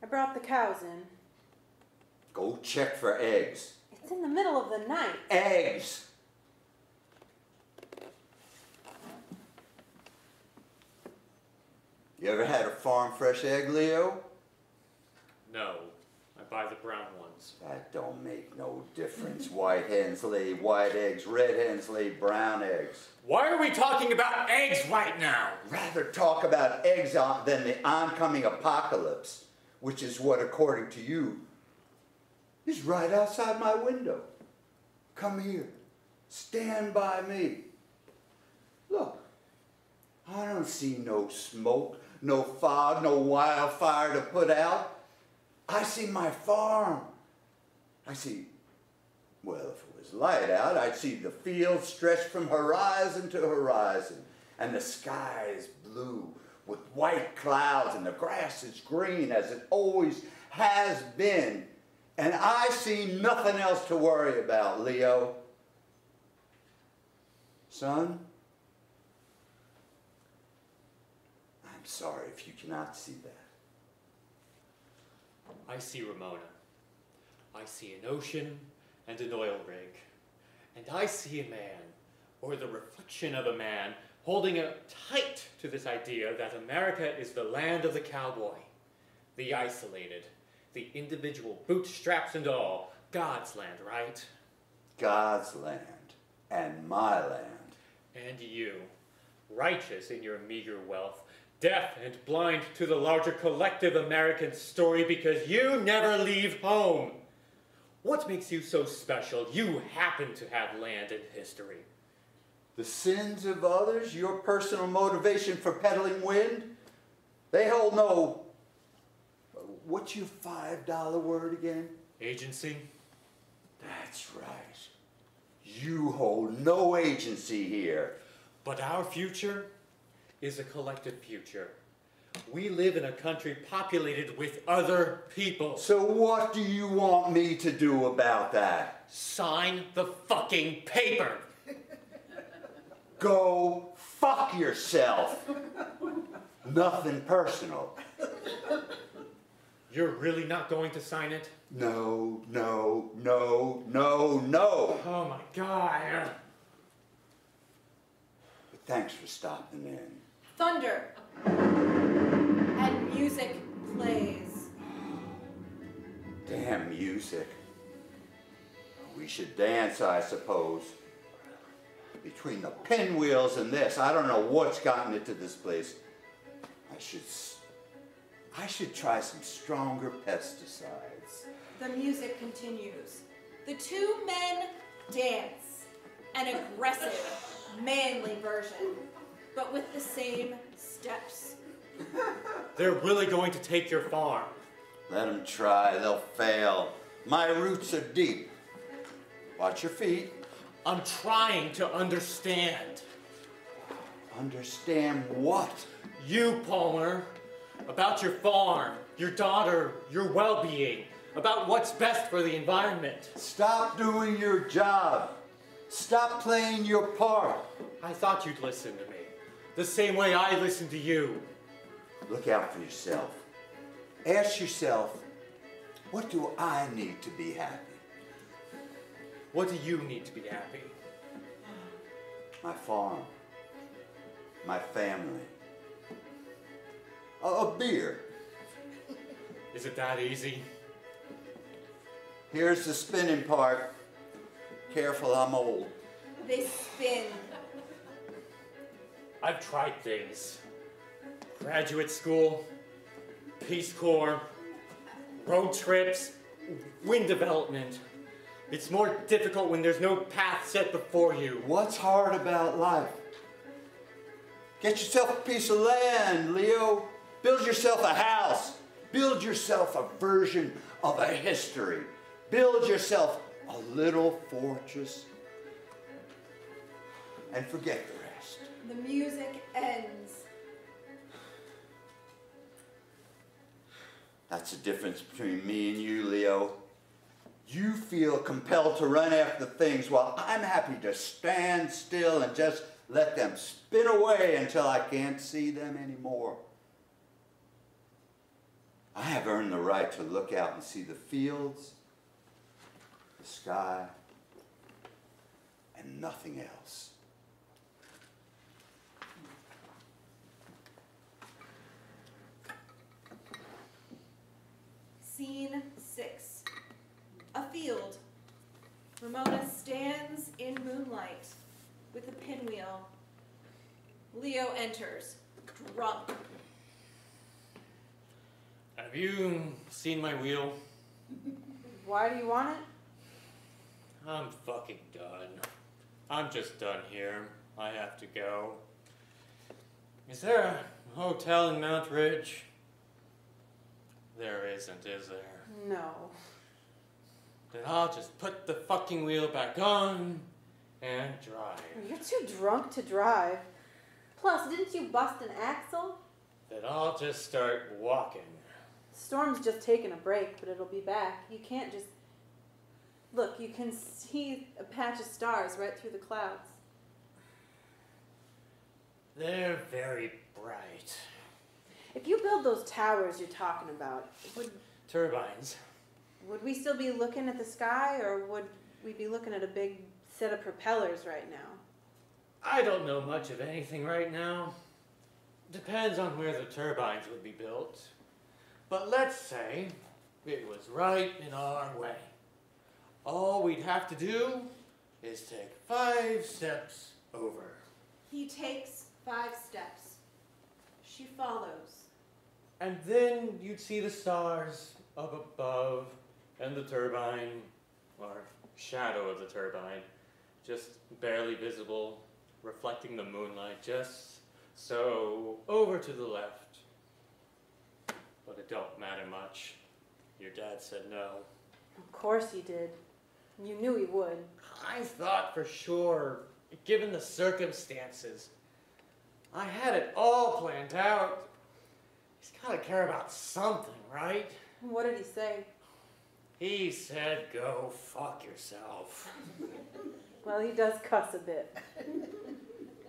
I brought the cows in. Go check for eggs. It's in the middle of the night. Eggs! You ever had a farm fresh egg, Leo? No, I buy the brown ones. That don't make no difference. White hens lay white eggs, red hens lay brown eggs. Why are we talking about eggs right now? Rather talk about eggs than the oncoming apocalypse, which is what, according to you, is right outside my window. Come here. Stand by me. Look, I don't see no smoke, no fog, no wildfire to put out. I see my farm. I see, well, if it was light out, I'd see the fields stretched from horizon to horizon, and the sky is blue with white clouds, and the grass is green as it always has been. And I see nothing else to worry about, Leo. Son, I'm sorry if you cannot see that. I see Ramona. I see an ocean and an oil rig. And I see a man, or the reflection of a man, holding tight to this idea that America is the land of the cowboy, the isolated, the individual, bootstraps and all. God's land, right? God's land and my land. And you, righteous in your meager wealth, deaf and blind to the larger collective American story because you never leave home. What makes you so special? You happen to have land and history. The sins of others, your personal motivation for peddling wind, they hold no, what's your $5 word again? Agency? That's right. You hold no agency here. But our future is a collective future. We live in a country populated with other people. So what do you want me to do about that? Sign the fucking paper. Go fuck yourself. Nothing personal. You're really not going to sign it? No, no, no, no, no. Oh my God. But thanks for stopping in. Thunder. And music plays. Damn music. We should dance, I suppose. Between the pinwheels and this, I don't know what's gotten into this place. I should try some stronger pesticides. The music continues. The two men dance. An aggressive, manly version, but with the same steps. They're really going to take your farm. Let them try, they'll fail. My roots are deep. Watch your feet. I'm trying to understand. Understand what? You, Palmer. About your farm, your daughter, your well-being. About what's best for the environment. Stop doing your job. Stop playing your part. I thought you'd listen to me. The same way I listen to you. Look out for yourself. Ask yourself, what do I need to be happy? What do you need to be happy? My farm. My family. A beer. Is it that easy? Here's the spinning part. Careful, I'm old. They spin. I've tried things. Graduate school, Peace Corps, road trips, wind development. It's more difficult when there's no path set before you. What's hard about life? Get yourself a piece of land, Leo. Build yourself a house. Build yourself a version of a history. Build yourself a little fortress. And forget the rest. The music ends. That's the difference between me and you, Leo. You feel compelled to run after things while I'm happy to stand still and just let them spin away until I can't see them anymore. I have earned the right to look out and see the fields, the sky, and nothing else. Scene 6. A field. Ramona stands in moonlight with a pinwheel. Leo enters, drunk. Have you seen my wheel? Why do you want it? I'm fucking done. I'm just done here. I have to go. Is there a hotel in Mount Ridge? There isn't, is there? No. Then I'll just put the fucking wheel back on and drive. You're too drunk to drive. Plus, didn't you bust an axle? Then I'll just start walking. Storm's just taking a break, but it'll be back. You can't just... Look, you can see a patch of stars right through the clouds. They're very bright. If you build those towers you're talking about, Turbines. would we still be looking at the sky, or would we be looking at a big set of propellers right now? I don't know much of anything right now. Depends on where the turbines would be built. But let's say it was right in our way. All we'd have to do is take 5 steps over. He takes 5 steps. She follows. And then you'd see the stars up above and the turbine, or shadow of the turbine, just barely visible, reflecting the moonlight just so over to the left. But it don't matter much. Your dad said no. Of course he did. You knew he would. I thought for sure, given the circumstances. I had it all planned out. He's got to care about something, right? What did he say? He said, go fuck yourself. Well, he does cuss a bit.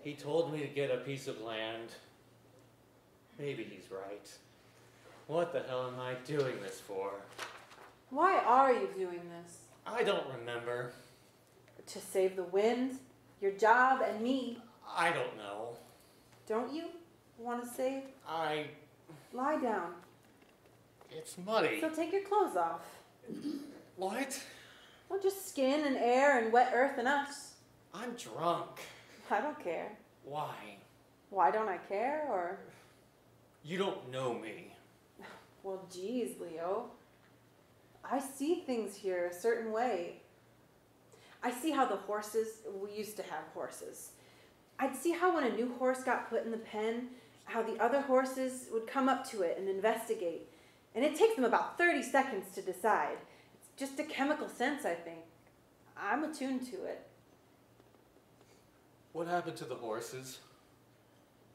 He told me to get a piece of land. Maybe he's right. What the hell am I doing this for? Why are you doing this? I don't remember. To save the wind, your job, and me. I don't know. Don't you want to save? Lie down. It's muddy. So take your clothes off. What? Well, just skin and air and wet earth and us. I'm drunk. I don't care. Why? Why don't I care, or? You don't know me. Well, geez, Leo. I see things here a certain way. I see how the horses, we used to have horses. I'd see how when a new horse got put in the pen, how the other horses would come up to it and investigate. And it takes them about 30 seconds to decide. It's just a chemical sense, I think. I'm attuned to it. What happened to the horses?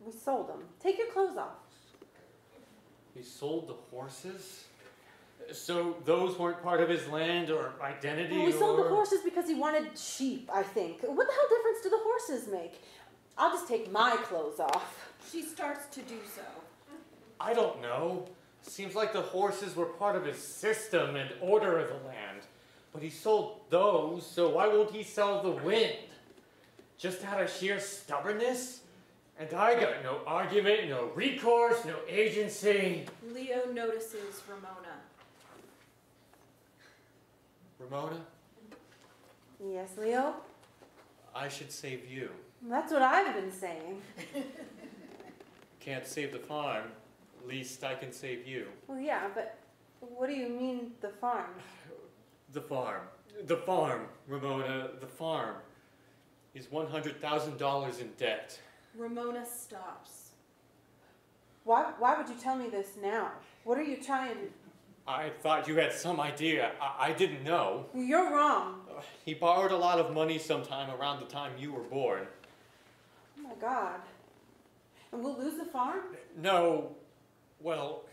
We sold them. Take your clothes off. He sold the horses? So those weren't part of his land or identity? Well, we sold the horses because he wanted sheep, I think. What the hell difference do the horses make? I'll just take my clothes off. She starts to do so. I don't know. Seems like the horses were part of his system and order of the land. But he sold those, so why won't he sell the wind? Just out of sheer stubbornness? And I got no argument, no recourse, no agency. Leo notices Ramona. Ramona, Yes, Leo? I should save you. That's what I've been saying. Can't save the farm. Least I can save you. Well, yeah, but what do you mean, the farm? The farm. The farm, Ramona, the farm. He's $100,000 in debt. Ramona stops. Why would you tell me this now? What are you trying to... I thought you had some idea. I didn't know. You're wrong. He borrowed a lot of money sometime around the time you were born. Oh my God. And we'll lose the farm? No. Well,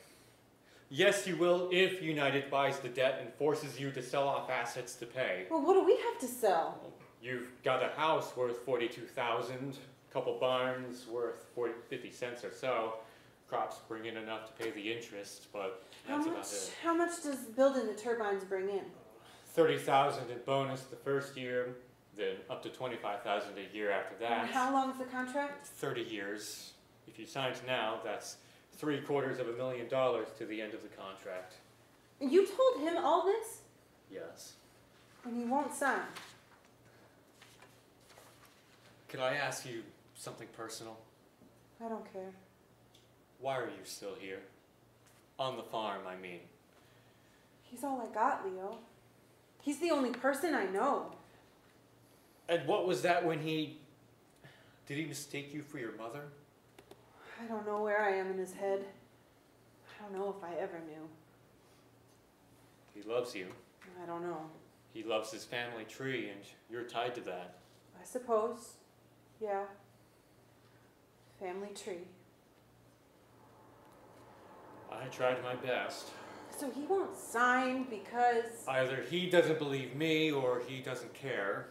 yes you will if United buys the debt and forces you to sell off assets to pay. Well, what do we have to sell? You've got a house worth $42,000, a couple barns worth 50 cents or so. Crops bring in enough to pay the interest, but that's about it. How much does building the turbines bring in? $30,000 in bonus the first year, then up to $25,000 a year after that. And how long is the contract? 30 years. If you signed now, that's $750,000 to the end of the contract. You told him all this? Yes. And he won't sign. Could I ask you something personal? I don't care. Why are you still here? On the farm, I mean. He's all I got, Leo. He's the only person I know. And what was that when he... Did he mistake you for your mother? I don't know where I am in his head. I don't know if I ever knew. He loves you. I don't know. He loves his family tree, and you're tied to that. I suppose. Yeah. Family tree. I tried my best. So he won't sign because... Either he doesn't believe me, or he doesn't care.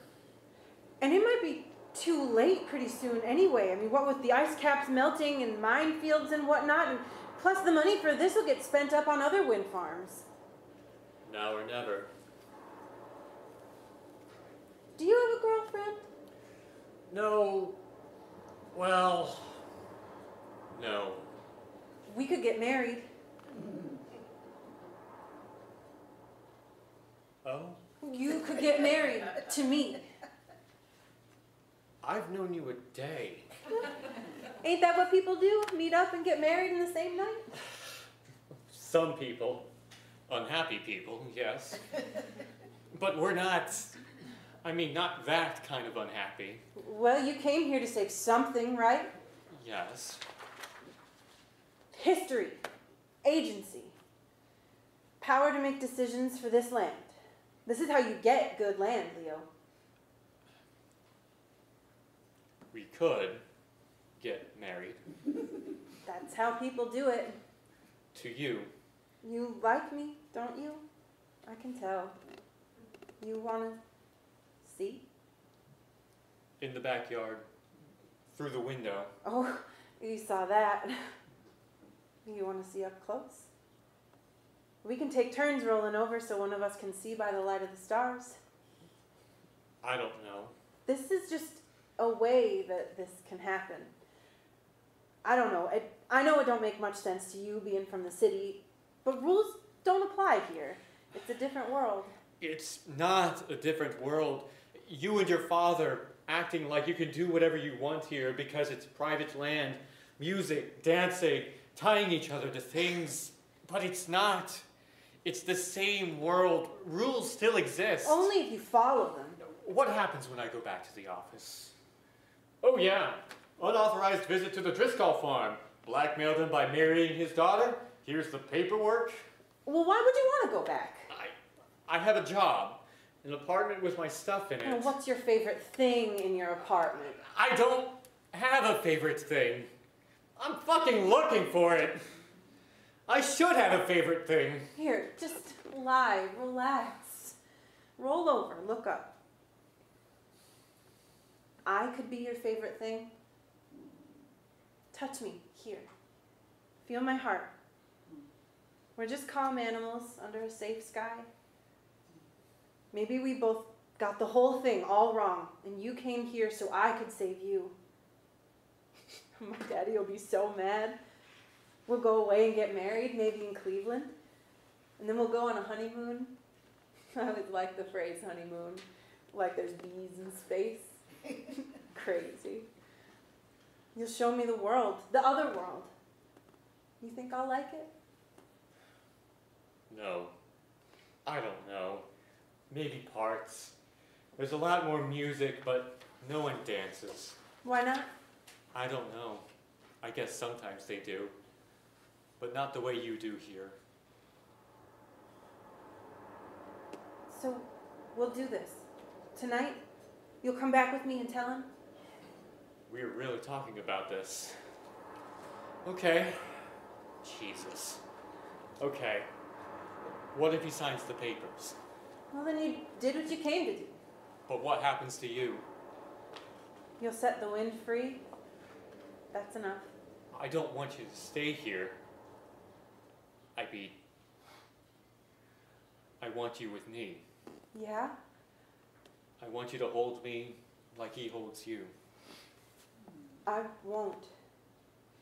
And it might be too late pretty soon anyway. I mean, what with the ice caps melting and minefields and whatnot, and plus the money for this will get spent up on other wind farms. Now or never. Do you have a girlfriend? No. Well... No. We could get married. Oh? You could get married to me. I've known you a day. Ain't that what people do? Meet up and get married in the same night? Some people. Unhappy people, yes. But we're not... I mean, not that kind of unhappy. Well, you came here to save something, right? Yes. History. Agency. Power to make decisions for this land. This is how you get good land, Leo. We could get married. That's how people do it. To you. You like me, don't you? I can tell. You want to see? In the backyard. Through the window. Oh, you saw that. You want to see up close? We can take turns rolling over so one of us can see by the light of the stars. I don't know. This is just a way that this can happen. I don't know. I know it don't make much sense to you being from the city, but rules don't apply here. It's a different world. It's not a different world. You and your father acting like you can do whatever you want here because it's private land, music, dancing, tying each other to things. But it's not. It's the same world. Rules still exist. Only if you follow them. What happens when I go back to the office? Oh yeah, unauthorized visit to the Driscoll farm. Blackmailed him by marrying his daughter. Here's the paperwork. Well, why would you want to go back? I have a job. An apartment with my stuff in it. Well, what's your favorite thing in your apartment? I don't have a favorite thing. I'm fucking looking for it. I should have a favorite thing. Here, just lie, relax. Roll over, look up. I could be your favorite thing. Touch me, here. Feel my heart. We're just calm animals under a safe sky. Maybe we both got the whole thing all wrong, and you came here so I could save you. My daddy will be so mad. We'll go away and get married, maybe in Cleveland. And then we'll go on a honeymoon. I always like the phrase honeymoon, like there's bees in space. Crazy. You'll show me the world, the other world. You think I'll like it? No. I don't know. Maybe parts. There's a lot more music, but no one dances. Why not? I don't know. I guess sometimes they do. But not the way you do here. So, we'll do this. Tonight, you'll come back with me and tell him? We're really talking about this. Okay. Jesus. Okay. What if he signs the papers? Well, then you did what you came to do. But what happens to you? You'll set the wind free. That's enough. I don't want you to stay here. I want you with me. Yeah? I want you to hold me like he holds you. I won't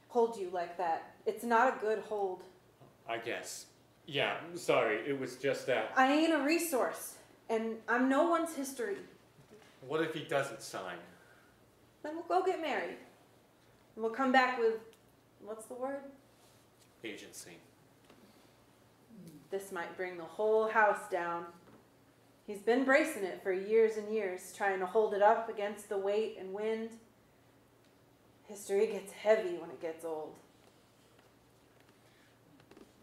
hold you like that. It's not a good hold. I guess. Yeah, sorry, it was just that. I ain't a resource, and I'm no one's history. What if he doesn't sign? Then we'll go get married. And we'll come back with, what's the word? Agency. This might bring the whole house down. He's been bracing it for years and years, trying to hold it up against the weight and wind. History gets heavy when it gets old.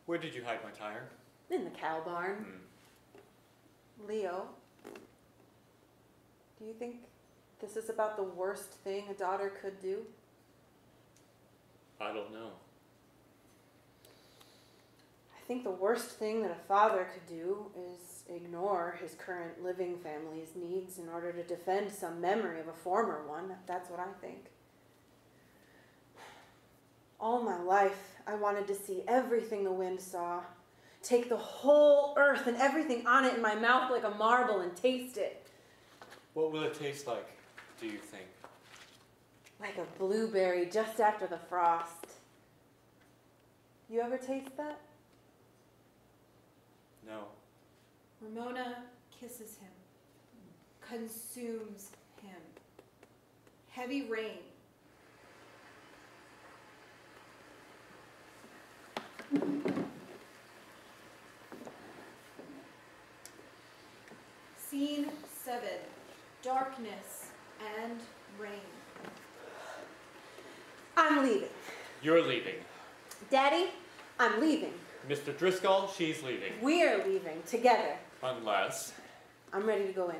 Where did you hide my tire? In the cow barn. Leo, do you think this is about the worst thing a daughter could do? I don't know. I think the worst thing that a father could do is ignore his current living family's needs in order to defend some memory of a former one. That's what I think. All my life, I wanted to see everything the wind saw. Take the whole earth and everything on it in my mouth like a marble and taste it. What will it taste like, do you think? Like a blueberry just after the frost. You ever taste that? No. Ramona kisses him, consumes him. Heavy rain. Scene 7. Darkness and rain. I'm leaving. You're leaving. Daddy, I'm leaving. Mr. Driscoll, she's leaving. We're leaving together. Unless... I'm ready to go in.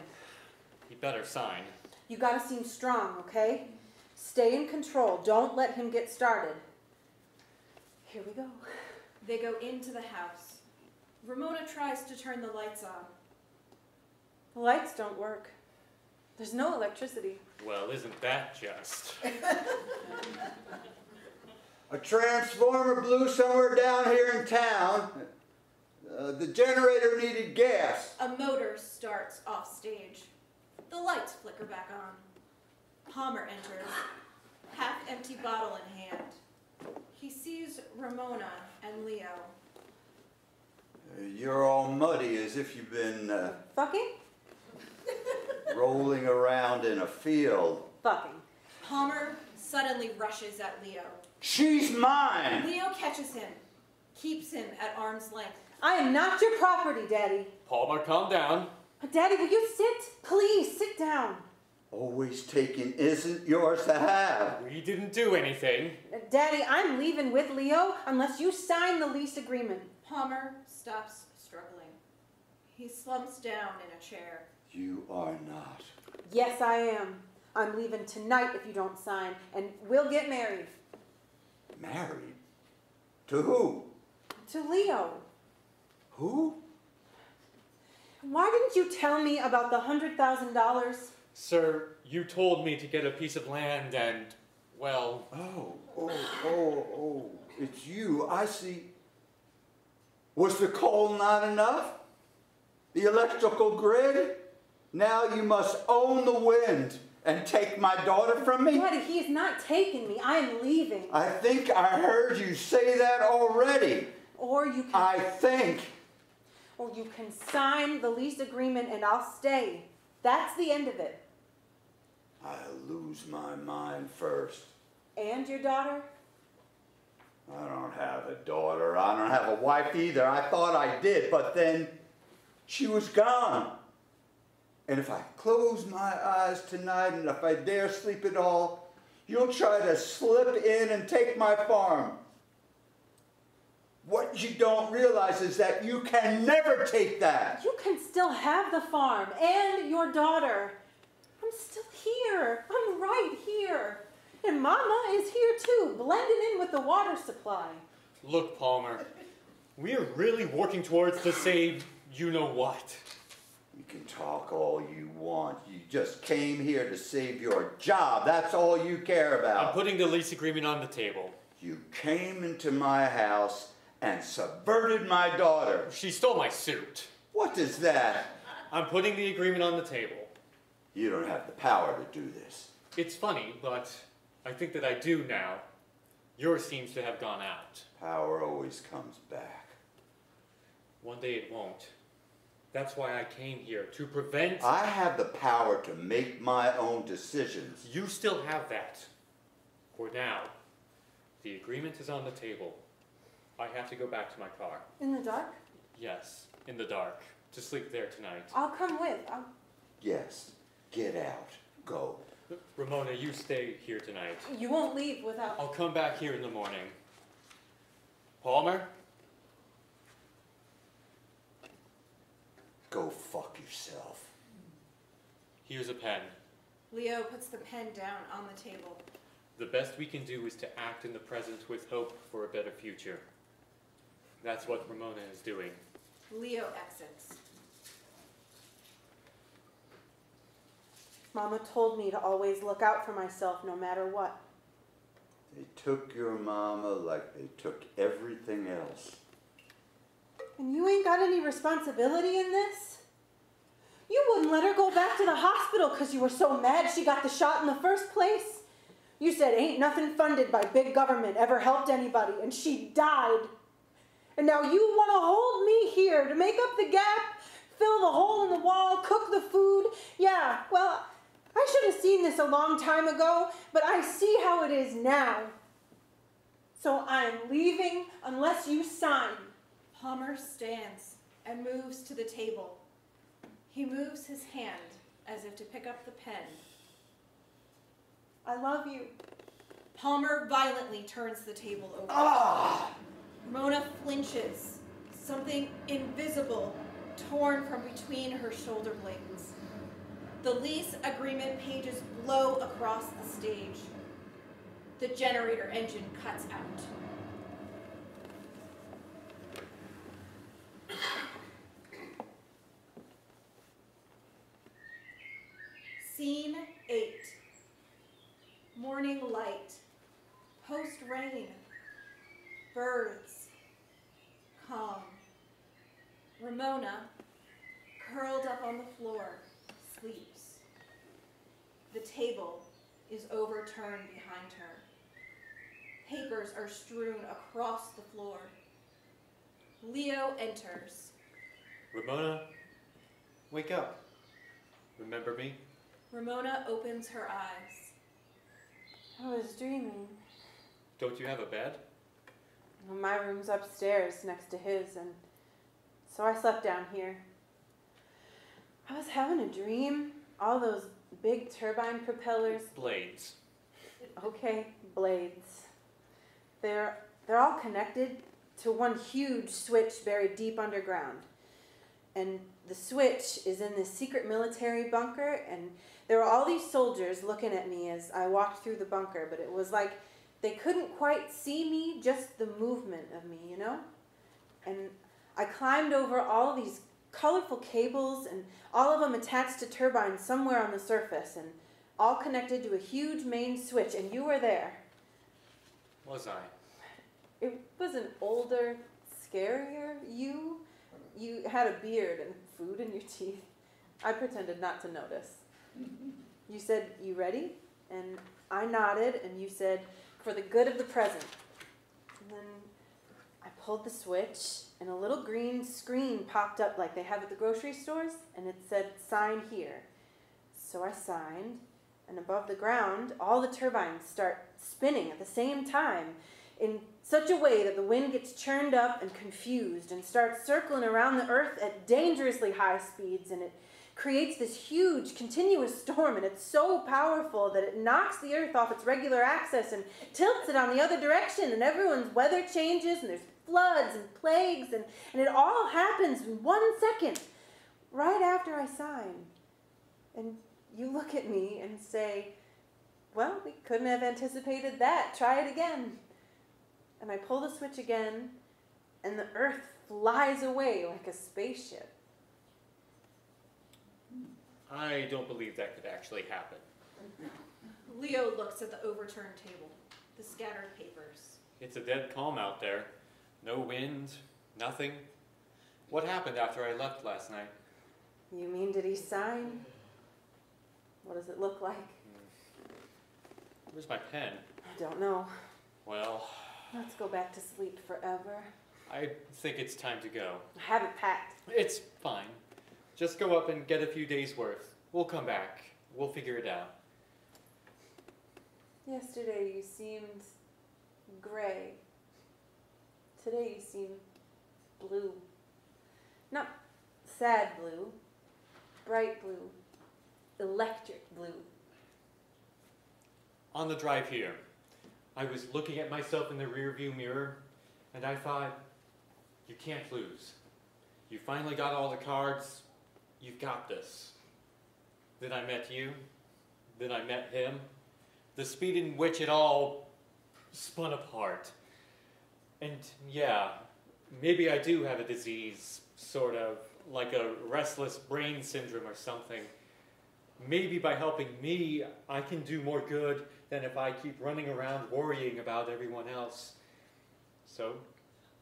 He better sign. You gotta seem strong, okay? Stay in control. Don't let him get started. Here we go. They go into the house. Ramona tries to turn the lights on. The lights don't work. There's no electricity. Well, isn't that just? A transformer blew somewhere down here in town. The generator needed gas. A motor starts off stage. The lights flicker back on. Palmer enters, half-empty bottle in hand. He sees Ramona and Leo. You're all muddy as if you've been Fucking? rolling around in a field. Fucking. Palmer suddenly rushes at Leo. She's mine! Leo catches him, keeps him at arm's length. I am not your property, Daddy. Palmer, calm down. Daddy, will you sit? Please, sit down. Always taking isn't yours to have. We didn't do anything. Daddy, I'm leaving with Leo unless you sign the lease agreement. Palmer stops struggling. He slumps down in a chair. You are not. Yes, I am. I'm leaving tonight if you don't sign, and we'll get married. Married? To who? To Leo. Who? Why didn't you tell me about the $100,000? Sir, you told me to get a piece of land and, well... Oh, it's you. I see. Was the coal not enough? The electrical grid? Now you must own the wind and take my daughter from me? Daddy, he is not taking me. I am leaving. I think I heard you say that already. Or you can... I think. Or you can sign the lease agreement and I'll stay. That's the end of it. I'll lose my mind first. And your daughter? I don't have a daughter. I don't have a wife either. I thought I did, but then she was gone. And if I close my eyes tonight and if I dare sleep at all, you'll try to slip in and take my farm. What you don't realize is that you can never take that. You can still have the farm and your daughter. I'm still here. I'm right here. And Mama is here too, blending in with the water supply. Look, Palmer, we are really working towards the same you-know-what. You can talk all you want. You just came here to save your job. That's all you care about. I'm putting the lease agreement on the table. You came into my house and subverted my daughter. She stole my suit. What is that? I'm putting the agreement on the table. You don't have the power to do this. It's funny, but I think that I do now. Yours seems to have gone out. Power always comes back. One day it won't. That's why I came here, to prevent... I have the power to make my own decisions. You still have that. For now, the agreement is on the table. I have to go back to my car. In the dark? Yes, in the dark, to sleep there tonight. I'll come with. Yes, get out. Go. Ramona, you stay here tonight. You won't leave without... I'll come back here in the morning. Palmer? Go fuck yourself. Here's a pen. Leo puts the pen down on the table. The best we can do is to act in the present with hope for a better future. That's what Ramona is doing. Leo exits. Mama told me to always look out for myself no matter what. They took your mama like they took everything else. And you ain't got any responsibility in this? You wouldn't let her go back to the hospital because you were so mad she got the shot in the first place. You said ain't nothing funded by big government ever helped anybody, and she died. And now you want to hold me here to make up the gap, fill the hole in the wall, cook the food. Yeah, well, I should have seen this a long time ago, but I see how it is now. So I'm leaving unless you sign. Palmer stands and moves to the table. He moves his hand as if to pick up the pen. I love you. Palmer violently turns the table over. Ah! Ramona flinches. Something invisible torn from between her shoulder blades. The lease agreement pages blow across the stage. The generator engine cuts out. Scene 8. Morning light. Post-rain. Birds. Calm. Ramona, curled up on the floor, sleeps. The table is overturned behind her. Papers are strewn across the floor. Leo enters. Ramona, wake up. Remember me? Ramona opens her eyes. I was dreaming. Don't you have a bed? Well, my room's upstairs next to his, and so I slept down here. I was having a dream. All those big turbine propellers. Blades. Okay, blades. They're all connected to one huge switch buried deep underground. And the switch is in this secret military bunker, and there were all these soldiers looking at me as I walked through the bunker, but it was like they couldn't quite see me, just the movement of me, you know? And I climbed over all these colorful cables, and all of them attached to turbines somewhere on the surface, and all connected to a huge main switch, and you were there. Was I? It was an older, scarier you. You had a beard and food in your teeth. I pretended not to notice. You said, "You ready?" And I nodded, and you said, "For the good of the present." And then I pulled the switch, and a little green screen popped up like they have at the grocery stores, and it said, "Sign here." So I signed, and above the ground, all the turbines start spinning at the same time in such a way that the wind gets churned up and confused and starts circling around the earth at dangerously high speeds, and it creates this huge continuous storm, and it's so powerful that it knocks the earth off its regular axis and tilts it on the other direction, and everyone's weather changes, and there's floods and plagues, and it all happens in 1 second, right after I sign. And you look at me and say, "Well, we couldn't have anticipated that. Try it again." And I pull the switch again, and the earth flies away like a spaceship. I don't believe that could actually happen. Leo looks at the overturned table, the scattered papers. It's a dead calm out there. No wind, nothing. What happened after I left last night? You mean, did he sign? What does it look like? Where's my pen? I don't know. Well, Let's go back to sleep forever. I think it's time to go. I haven't packed. It's fine. Just go up and get a few days' worth. We'll come back. We'll figure it out. Yesterday you seemed gray. Today you seem blue. Not sad blue, bright blue, electric blue. On the drive here, I was looking at myself in the rearview mirror, and I thought, you can't lose. You finally got all the cards. You've got this. Then I met you. Then I met him. The speed in which it all spun apart. And yeah, maybe I do have a disease, sort of, like a restless brain syndrome or something. Maybe by helping me, I can do more good than if I keep running around worrying about everyone else. So,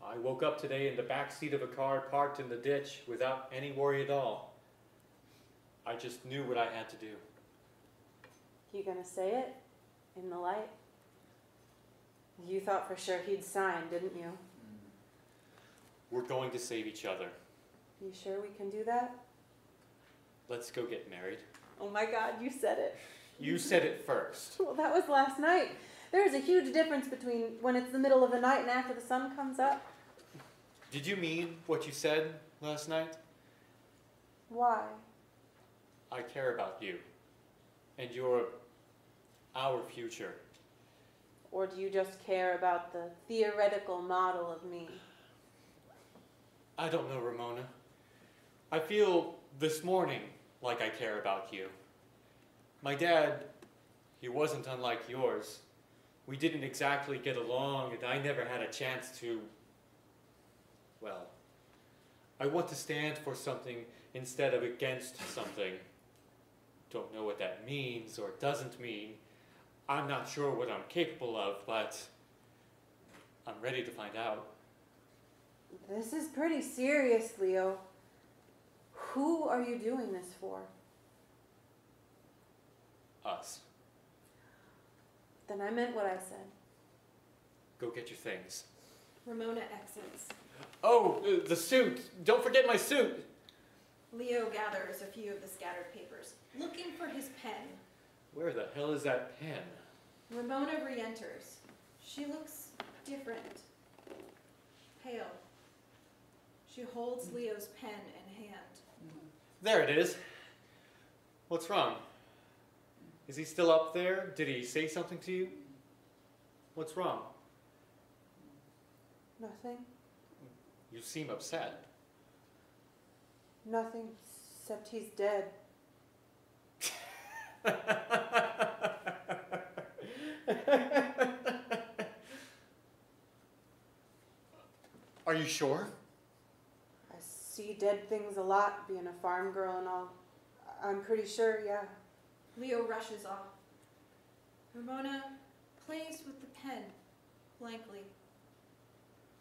I woke up today in the back seat of a car parked in the ditch without any worry at all. I just knew what I had to do. You gonna say it? In the light? You thought for sure he'd sign, didn't you? We're going to save each other. You sure we can do that? Let's go get married. Oh my God, you said it. You said it first. Well, that was last night. There is a huge difference between when it's the middle of the night and after the sun comes up. Did you mean what you said last night? Why? I care about you. And our future. Or do you just care about the theoretical model of me? I don't know, Ramona. I feel this morning like I care about you. My dad, he wasn't unlike yours. We didn't exactly get along, and I never had a chance to, well, I want to stand for something instead of against something. Don't know what that means or doesn't mean. I'm not sure what I'm capable of, but I'm ready to find out. This is pretty serious, Leo. Who are you doing this for? Us. Then I meant what I said. Go get your things. Ramona exits. Oh, the suit! Don't forget my suit! Leo gathers a few of the scattered papers, looking for his pen. Where the hell is that pen? Ramona re-enters. She looks different. Pale. She holds Leo's pen in hand. There it is. What's wrong? Is he still up there? Did he say something to you? What's wrong? Nothing. You seem upset. Nothing, except he's dead. Are you sure? I see dead things a lot, being a farm girl and all. I'm pretty sure, yeah. Leo rushes off. Ramona plays with the pen, blankly.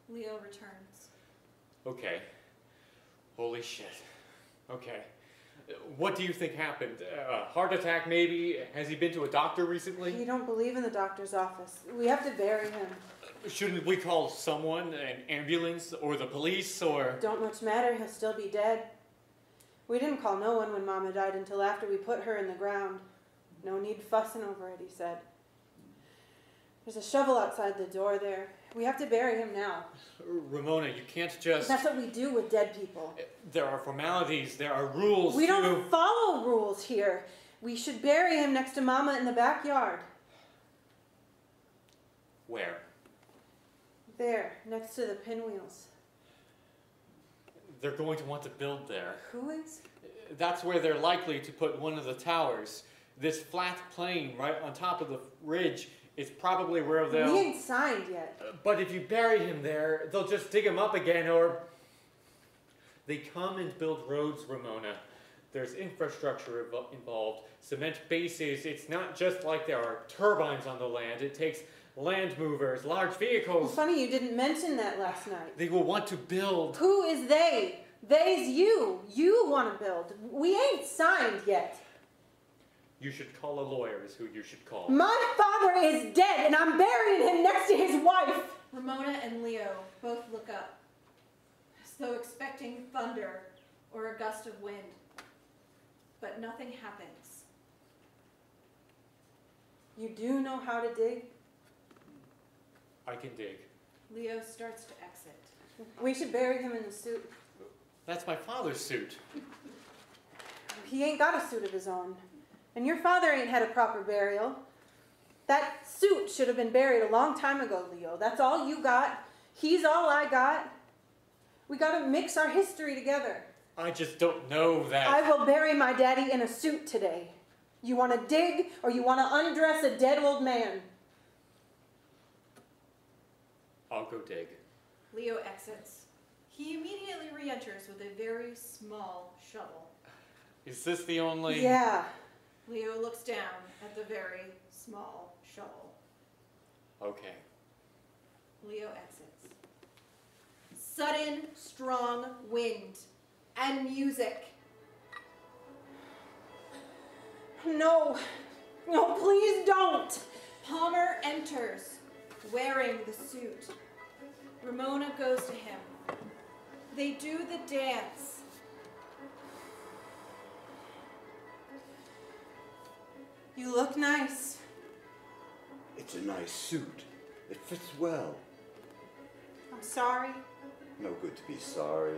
Leo returns. Okay. Holy shit. Okay. What do you think happened? A heart attack, maybe? Has he been to a doctor recently? You don't believe in the doctor's office. We have to bury him. Shouldn't we call someone, an ambulance, or the police, or... Don't much matter, he'll still be dead. We didn't call no one when Mama died until after we put her in the ground. No need fussing over it, he said. There's a shovel outside the door there. We have to bury him now. Ramona, you can't just... That's what we do with dead people. There are formalities, there are rules. We don't follow rules here. We should bury him next to Mama in the backyard. Where? There, next to the pinwheels. They're going to want to build there. Who is? That's where they're likely to put one of the towers. This flat plain right on top of the ridge is probably where they'll... We ain't signed yet. But if you bury him there, they'll just dig him up again, or... They come and build roads, Ramona. There's infrastructure involved, cement bases. It's not just like there are turbines on the land. It takes land movers, large vehicles. Funny you didn't mention that last night. They will want to build. Who is they? They's you. You want to build. We ain't signed yet. You should call a lawyer is who you should call. My father is dead and I'm burying him next to his wife. Ramona and Leo both look up, as though expecting thunder or a gust of wind. But nothing happens. You do know how to dig? I can dig. Leo starts to exit. We should bury him in the suit. That's my father's suit. He ain't got a suit of his own. And your father ain't had a proper burial. That suit should have been buried a long time ago, Leo. That's all you got. He's all I got. We gotta mix our history together. I just don't know that. I will bury my daddy in a suit today. You want to dig or you want to undress a dead old man? I'll go dig. Leo exits. He immediately re-enters with a very small shovel. Is this the only... Yeah. Leo looks down at the very small shovel. Okay. Leo exits. Sudden, strong wind and music. No. No, please don't. Palmer enters, wearing the suit. Ramona goes to him. They do the dance. You look nice. It's a nice suit. It fits well. I'm sorry. No good to be sorry.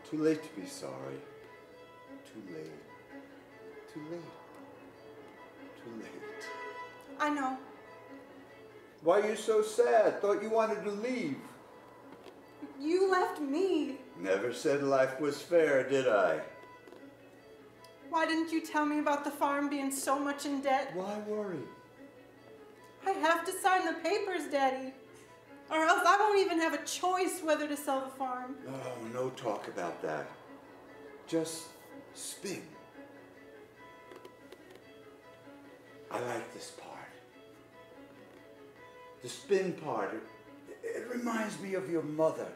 Too late to be sorry. Too late. Too late. Too late. I know. Why are you so sad? Thought you wanted to leave. You left me. Never said life was fair, did I? Why didn't you tell me about the farm being so much in debt? Why worry? I have to sign the papers, Daddy. Or else I won't even have a choice whether to sell the farm. Oh, no talk about that. Just spin. I like this part. The spin part, it reminds me of your mother.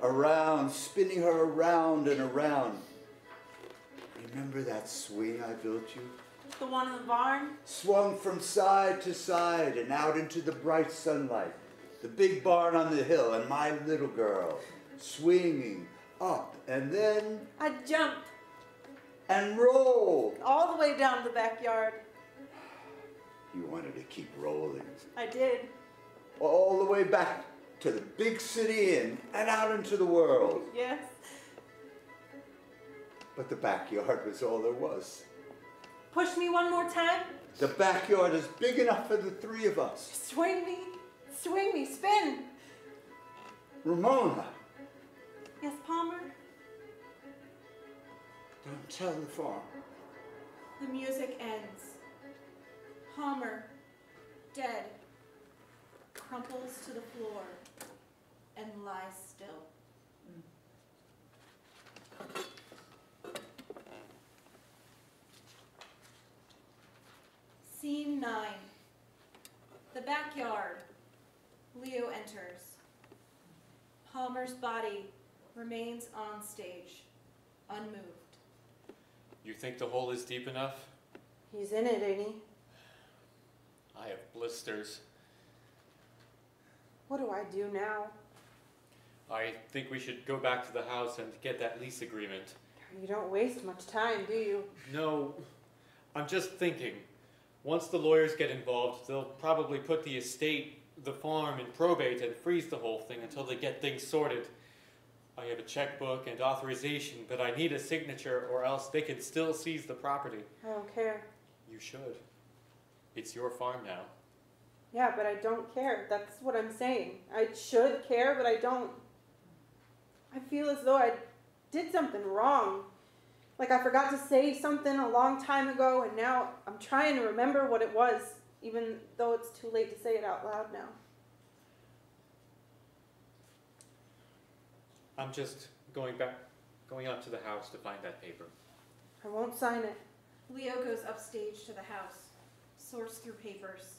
Around, spinning her around and around. Remember that swing I built you? The one in the barn? Swung from side to side and out into the bright sunlight. The big barn on the hill and my little girl swinging up and then... I'd jump. And roll. All the way down to the backyard. You wanted to keep rolling. I did. All the way back to the big city inn and out into the world. Yes. But the backyard was all there was. Push me one more time. The backyard is big enough for the three of us. Swing me, spin. Ramona, Yes, Palmer? don't tell the farm. The music ends. Palmer, dead, crumples to the floor and lies still. Scene 9. The backyard. Leo enters. Palmer's body remains on stage, unmoved. You think the hole is deep enough? He's in it, ain't he? I have blisters. What do I do now? I think we should go back to the house and get that lease agreement. You don't waste much time, do you? No, I'm just thinking. Once the lawyers get involved, they'll probably put the estate, the farm, in probate and freeze the whole thing until they get things sorted. I have a checkbook and authorization, but I need a signature or else they can still seize the property. I don't care. You should. It's your farm now. Yeah, but I don't care. That's what I'm saying. I should care, but I don't. I feel as though I did something wrong. Like I forgot to say something a long time ago, and now I'm trying to remember what it was, even though it's too late to say it out loud now. I'm just going up to the house to find that paper. I won't sign it. Leo goes upstage to the house, sorts through papers.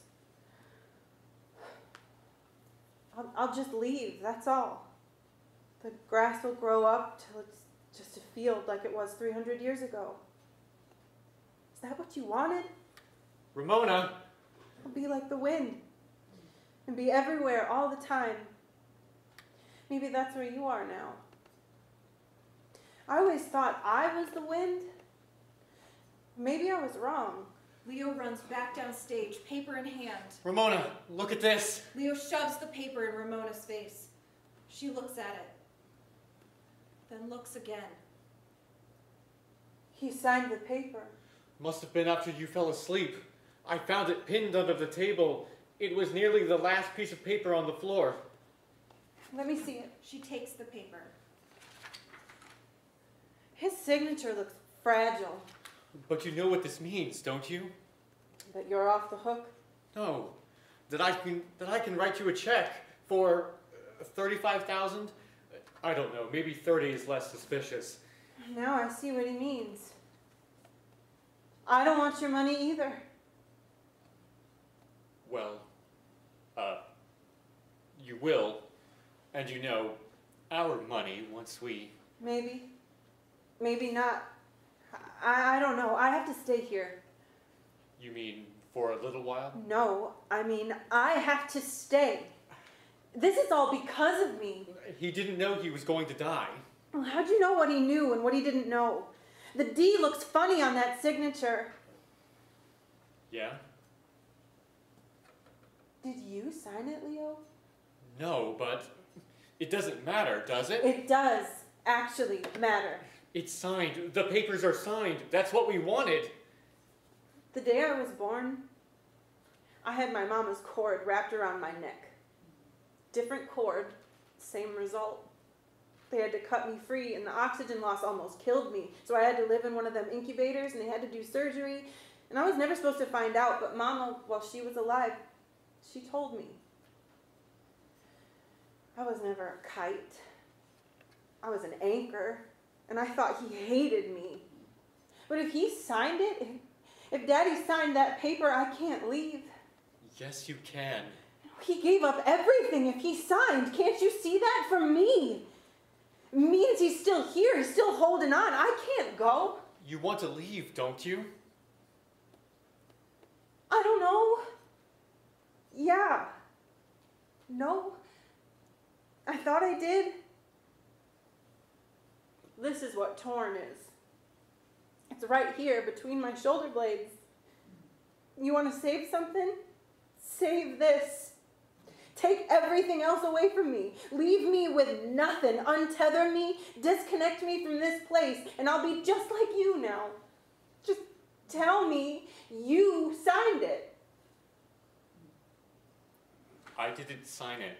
I'll just leave, that's all. The grass will grow up till it's just a field like it was 300 years ago. Is that what you wanted? Ramona! I'll be like the wind and be everywhere all the time. Maybe that's where you are now. I always thought I was the wind. Maybe I was wrong. Leo runs back down stage, paper in hand. Ramona, look at this! Leo shoves the paper in Ramona's face. She looks at it, then looks again. He signed the paper. Must have been after you fell asleep. I found it pinned under the table. It was nearly the last piece of paper on the floor. Let me see it. She takes the paper. His signature looks fragile. But you know what this means, don't you? That you're off the hook? No. That I can write you a check for 35,000? I don't know. Maybe 30 is less suspicious. Now I see what he means. I don't want your money either. Well, you will. And you know, our money, once we... Maybe. Maybe not. I don't know. I have to stay here. You mean for a little while? No, I mean, I have to stay. This is all because of me. He didn't know he was going to die. Well, how'd you know what he knew and what he didn't know? The D looks funny on that signature. Yeah? Did you sign it, Leo? No, but it doesn't matter, does it? It does actually matter. It's signed. The papers are signed. That's what we wanted. The day I was born, I had my mama's cord wrapped around my neck. Different cord, same result. They had to cut me free, and the oxygen loss almost killed me. So I had to live in one of them incubators, and they had to do surgery. And I was never supposed to find out, but Mama, while she was alive, she told me. I was never a kite. I was an anchor, and I thought he hated me. But if he signed it, if Daddy signed that paper, I can't leave. Yes, you can. He gave up everything if he signed. Can't you see that from me? It means he's still here. He's still holding on. I can't go. You want to leave, don't you? I don't know. Yeah. No. I thought I did. This is what torn is. It's right here between my shoulder blades. You want to save something? Save this. Take everything else away from me. Leave me with nothing. Untether me. Disconnect me from this place. And I'll be just like you now. Just tell me you signed it. I didn't sign it.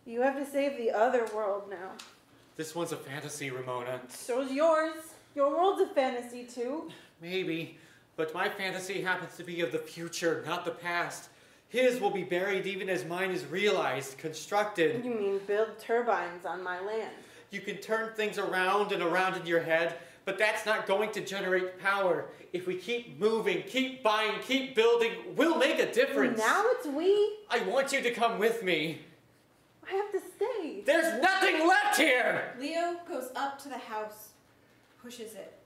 You have to save the other world now. This one's a fantasy, Ramona. So's yours. Your world's a fantasy too. Maybe, but my fantasy happens to be of the future, not the past. His will be buried even as mine is realized, constructed. You mean build turbines on my land? You can turn things around and around in your head, but that's not going to generate power. If we keep moving, keep buying, keep building, we'll make a difference. Now it's we. I want you to come with me. I have to stay. There's nothing left here! Leo goes up to the house, pushes it.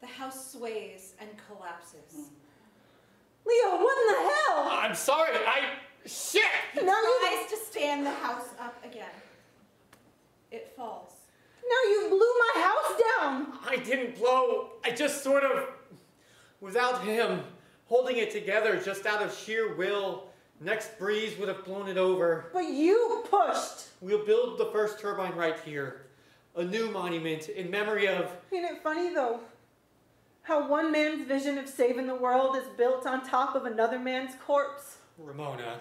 The house sways and collapses. Leo, what in the hell? I'm sorry, shit! He tries to stand the house up again. It falls. Now you blew my house down. I didn't blow. I just sort of, without him, holding it together just out of sheer will, next breeze would have blown it over. But you pushed. We'll build the first turbine right here. A new monument in memory of... Ain't it funny though? How one man's vision of saving the world is built on top of another man's corpse. Ramona.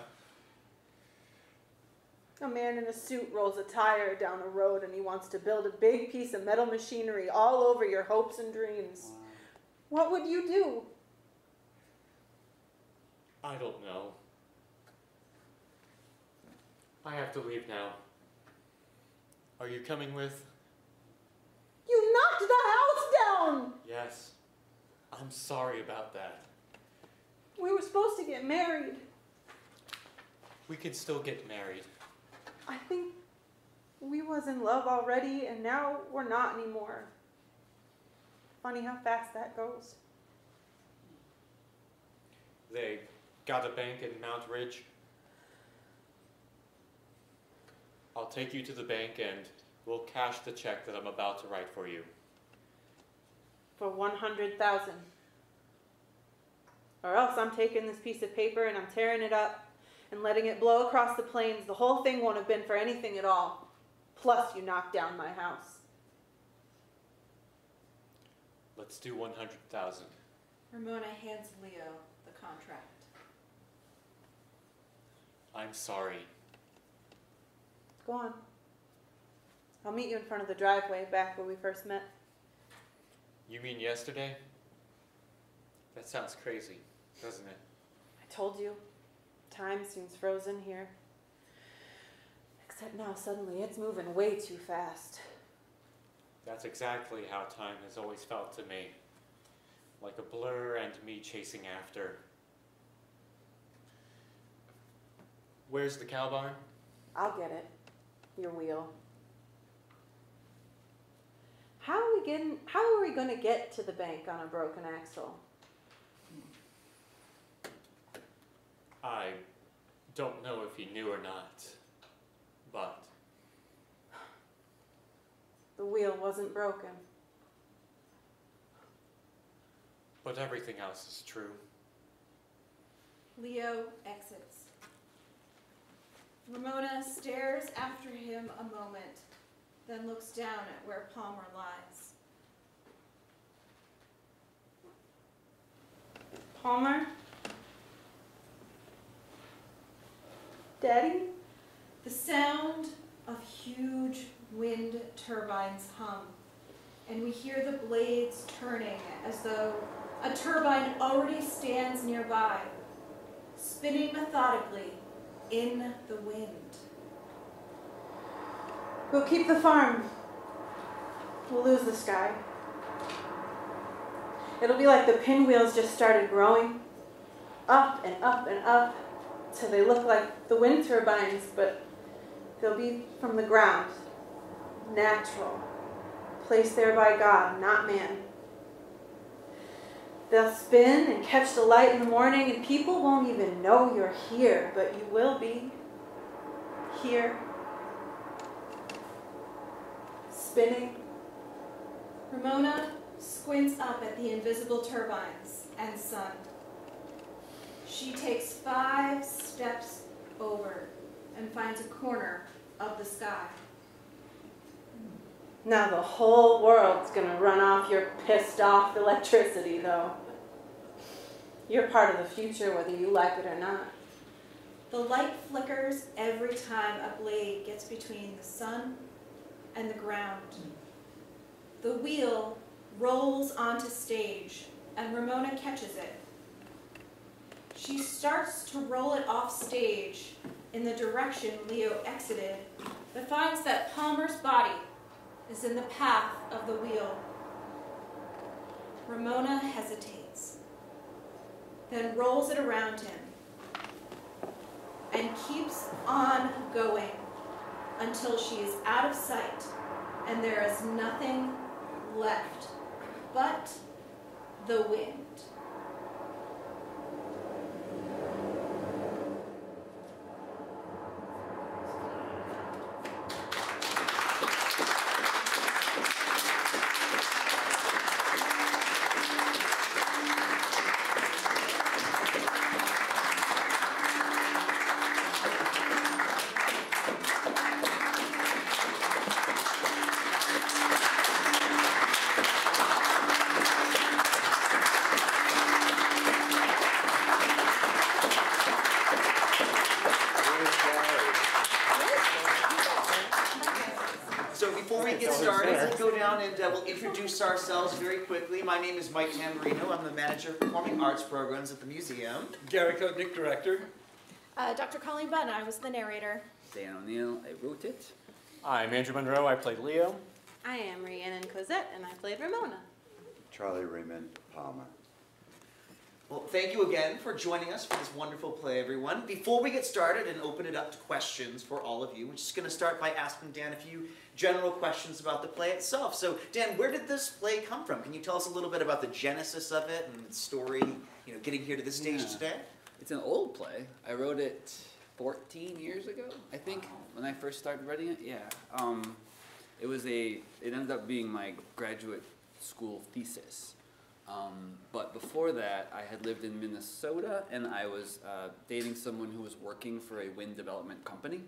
A man in a suit rolls a tire down a road and he wants to build a big piece of metal machinery all over your hopes and dreams. What would you do? I don't know. I have to leave now. Are you coming with? You knocked the house down! Yes. I'm sorry about that. We were supposed to get married. We can still get married. I think we was in love already and now we're not anymore. Funny how fast that goes. They got a bank in Mount Ridge. I'll take you to the bank and we'll cash the check that I'm about to write for you. For 100,000. Or else I'm taking this piece of paper and I'm tearing it up and letting it blow across the plains. The whole thing won't have been for anything at all. Plus you knocked down my house. Let's do 100,000. Ramona hands Leo the contract. I'm sorry. Go on. I'll meet you in front of the driveway back where we first met. You mean yesterday? That sounds crazy, doesn't it? I told you. Time seems frozen here. Except now suddenly it's moving way too fast. That's exactly how time has always felt to me. Like a blur and me chasing after. Where's the cow barn? I'll get it. Your wheel. How are we going to get to the bank on a broken axle? I don't know if he knew or not, but... The wheel wasn't broken. But everything else is true. Leo exits. Ramona stares after him a moment, then looks down at where Palmer lies. Palmer? Daddy? The sound of huge wind turbines hum, and we hear the blades turning as though a turbine already stands nearby, spinning methodically in the wind. We'll keep the farm. We'll lose the sky. It'll be like the pinwheels just started growing, up and up and up, till they look like the wind turbines, but they'll be from the ground, natural, placed there by God, not man. They'll spin and catch the light in the morning, and people won't even know you're here, but you will be here, spinning. Ramona squints up at the invisible turbines and sun. She takes 5 steps over and finds a corner of the sky. Now the whole world's gonna run off your pissed off electricity, though. You're part of the future whether you like it or not. The light flickers every time a blade gets between the sun and the ground. The wheel rolls onto stage, and Ramona catches it. She starts to roll it off stage in the direction Leo exited, but finds that Palmer's body is in the path of the wheel. Ramona hesitates, then rolls it around him, and keeps on going until she is out of sight and there is nothing left but the wind. We'll introduce ourselves very quickly. My name is Mike Tamburino. I'm the manager of performing arts programs at the museum. Gary Kotick, director. Dr. Colleen Bunn, I was the narrator. Dan O'Neill, I wrote it. I'm Andrew Monroe, I played Leo. I am Rhiannon Cosette, and I played Ramona. Charlie Raymond Palmer. Well, thank you again for joining us for this wonderful play, everyone. Before we get started and open it up to questions for all of you, we're just going to start by asking Dan a few general questions about the play itself. So, Dan, where did this play come from? Can you tell us a little bit about the genesis of it and the story, getting here to this stage today? It's an old play. I wrote it 14 years ago, I think, when I first started writing it. Yeah. It ended up being my graduate school thesis. But before that, I had lived in Minnesota, and I was dating someone who was working for a wind development company.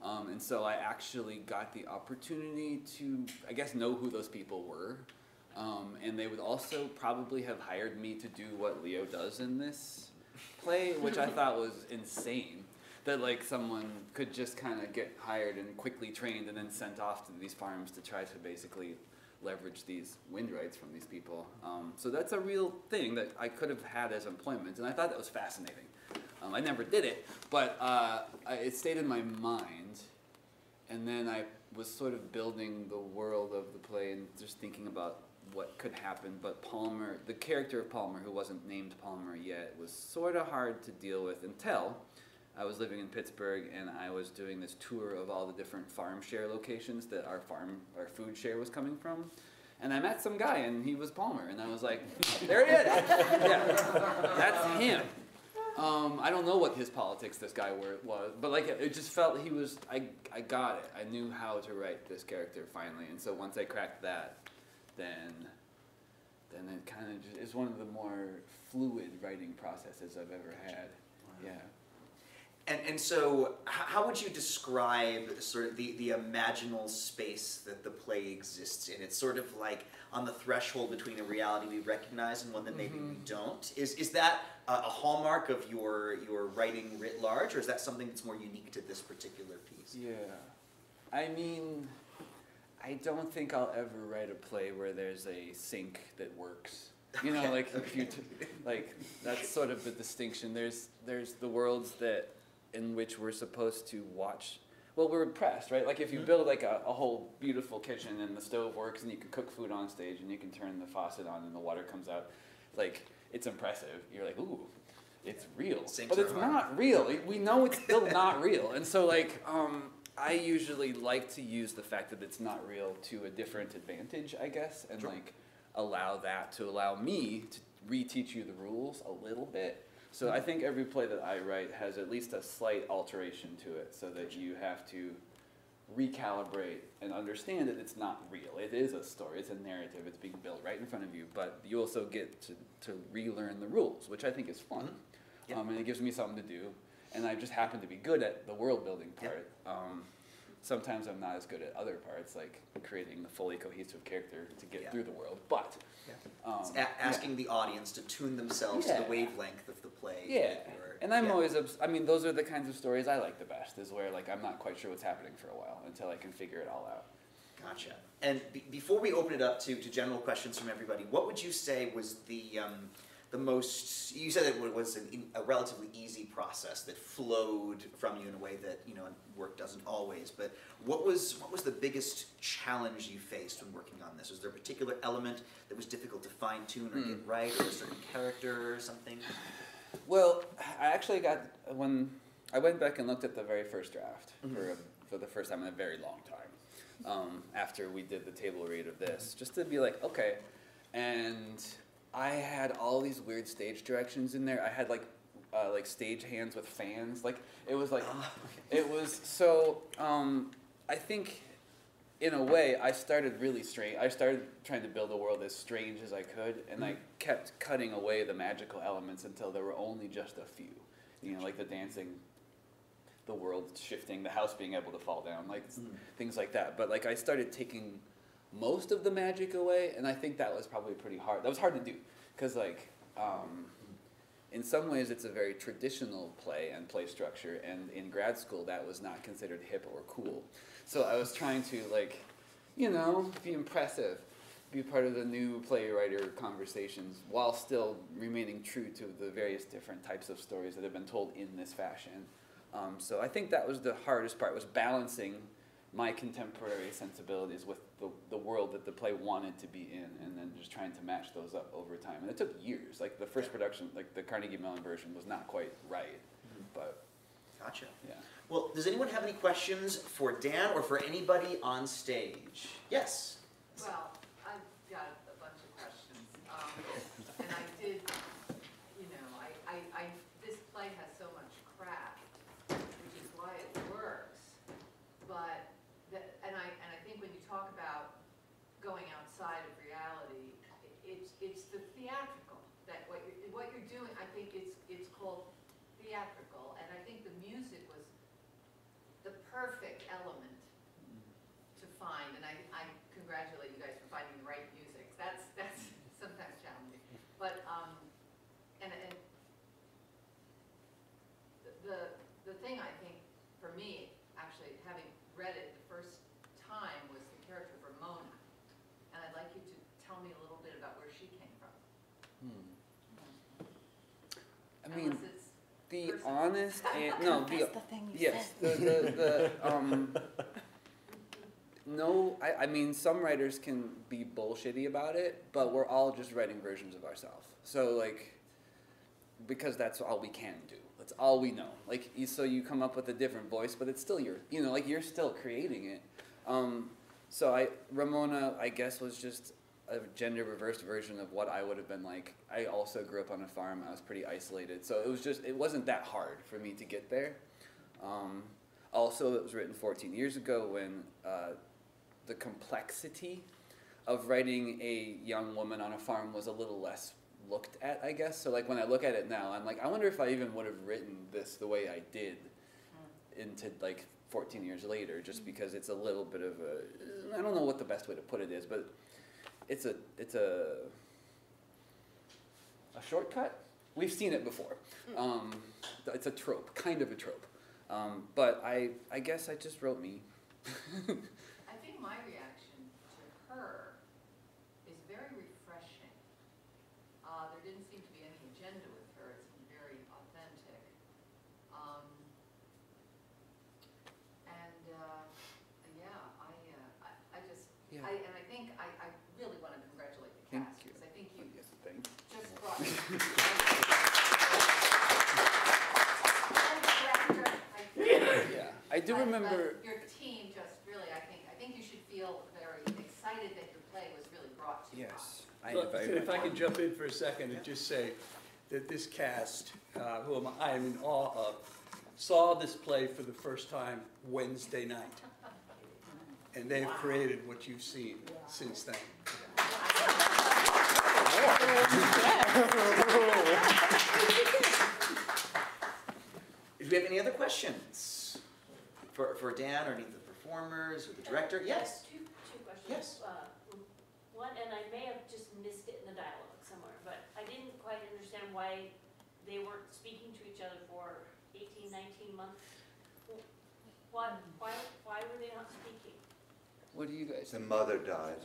And so I actually got the opportunity to, I guess, know who those people were. And they would also probably have hired me to do what Leo does in this play, which I thought was insane. That like someone could just kind of get hired and quickly trained and then sent off to these farms to try to basically leverage these wind rights from these people. So that's a real thing that I could have had as employment, and I thought that was fascinating. I never did it, but it stayed in my mind, and then I was sort of building the world of the play and just thinking about what could happen, but Palmer, the character of Palmer, who wasn't named Palmer yet, was sort of hard to deal with until I was living in Pittsburgh, and I was doing this tour of all the different farm share locations that our food share was coming from. And I met some guy, and he was Palmer, and I was like, there he is. Yeah, that's him. I don't know what his politics this guy was, but like it just felt he was, I got it. I knew how to write this character finally, and so once I cracked that, then it kind of just is one of the more fluid writing processes I've ever had. Yeah. And so, how would you describe sort of the imaginal space that the play exists in? It's sort of like on the threshold between a reality we recognize and one that maybe we don't. Is that a hallmark of your writing writ large, or is that something that's more unique to this particular piece? Yeah. I mean, I don't think I'll ever write a play where there's a sink that works. You know, like if you like that's sort of the distinction. There's the worlds that in which we're supposed to watch. Well, we're impressed, right? Like if you build like a whole beautiful kitchen and the stove works and you can cook food on stage and you can turn the faucet on and the water comes out, like it's impressive. You're like, ooh, it's real. But it's not real. We know it's still not real. And so like I usually like to use the fact that it's not real to a different advantage, I guess, and like allow me to reteach you the rules a little bit. So I think every play that I write has at least a slight alteration to it so that you have to recalibrate and understand that it's not real. It is a story, it's a narrative, it's being built right in front of you, but you also get to relearn the rules, which I think is fun. And it gives me something to do. And I just happen to be good at the world building part. Sometimes I'm not as good at other parts, like creating the fully cohesive character to get through the world. But asking the audience to tune themselves to the wavelength of the play. Yeah, and I'm always. I mean, those are the kinds of stories I like the best. Is where like I'm not quite sure what's happening for a while until I can figure it all out. Gotcha. And before we open it up to general questions from everybody, what would you say was the most, you said it was a relatively easy process that flowed from you in a way that, you know, work doesn't always, but what was the biggest challenge you faced when working on this? Was there a particular element that was difficult to fine tune or get right, or a certain character or something? Well, I actually when I went back and looked at the very first draft for the first time in a very long time, after we did the table read of this, just to be like, okay, and I had all these weird stage directions in there. I had like stage hands with fans. Like it was like it was so. I think in a way I started really strange. I started trying to build a world as strange as I could, and I kept cutting away the magical elements until there were only just a few. You know, like the dancing, the world shifting, the house being able to fall down, like things like that. But like I started taking most of the magic away, and I think that was probably pretty hard. That was hard to do, because like, in some ways it's a very traditional play and play structure, and in grad school that was not considered hip or cool. So I was trying to like, you know, be impressive, be part of the new playwriter conversations, while still remaining true to the various different types of stories that have been told in this fashion. So I think that was the hardest part, was balancing my contemporary sensibilities with the world that the play wanted to be in, and then just trying to match those up over time. And it took years. Like the first production, like the Carnegie Mellon version, was not quite right. But gotcha. Yeah. Well, does anyone have any questions for Dan or for anybody on stage? Yes. Well, I've got a bunch of questions, and I did, you know, this play has so much craft, which is why it works. But and I think when you talk about going outside of reality, it's the theatrical that what you're doing. I think it's called theatrical, and I think the music was the perfect element to find. And I congratulate you guys for finding the right music. That's sometimes challenging, but and the thing I think for me, actually, having read it the first time, was the character of Ramona. And I'd like you to tell me a little bit about where she came from. I mean, Unless it's the personal. honest and no, That's the thing you yes, said. no, I mean, some writers can be bullshitty about it, but we're all just writing versions of ourselves. So like, because that's all we can do. That's all we know. Like, so you come up with a different voice, but it's still you know, like you're still creating it. So Ramona, I guess, was just a gender reversed version of what I would have been like. I also grew up on a farm. I was pretty isolated. So it wasn't that hard for me to get there. Also, it was written 14 years ago when the complexity of writing a young woman on a farm was a little less looked at, I guess. So like when I look at it now, I'm like, I wonder if I even would have written this the way I did into like 14 years later, just because it's a little bit of a, I don't know what the best way to put it is, but it's a shortcut. We've seen it before. It's a trope, kind of a trope. But I guess I just wrote me. I think my reaction to her is very refreshing. There didn't seem to be any agenda with her. It seemed very authentic. Yeah. I think I really want to congratulate the Thank cast you. because I think you Yes, thank you. just brought and the director. Yeah, I do remember. Your team just really, I think you should feel very excited that your play was really brought to us. Yes, Look, if I can jump in for a second and just say that this cast, whom I am in awe of, saw this play for the first time Wednesday night. And they've created what you've seen since then. Do we have any other questions for Dan or any of the performers or the director? Yes. Two questions. Yes. One, and I may have just missed it in the dialogue somewhere, but I didn't quite understand why they weren't speaking to each other for 18, 19 months. Why were they not speaking? What do you guys The think? mother died.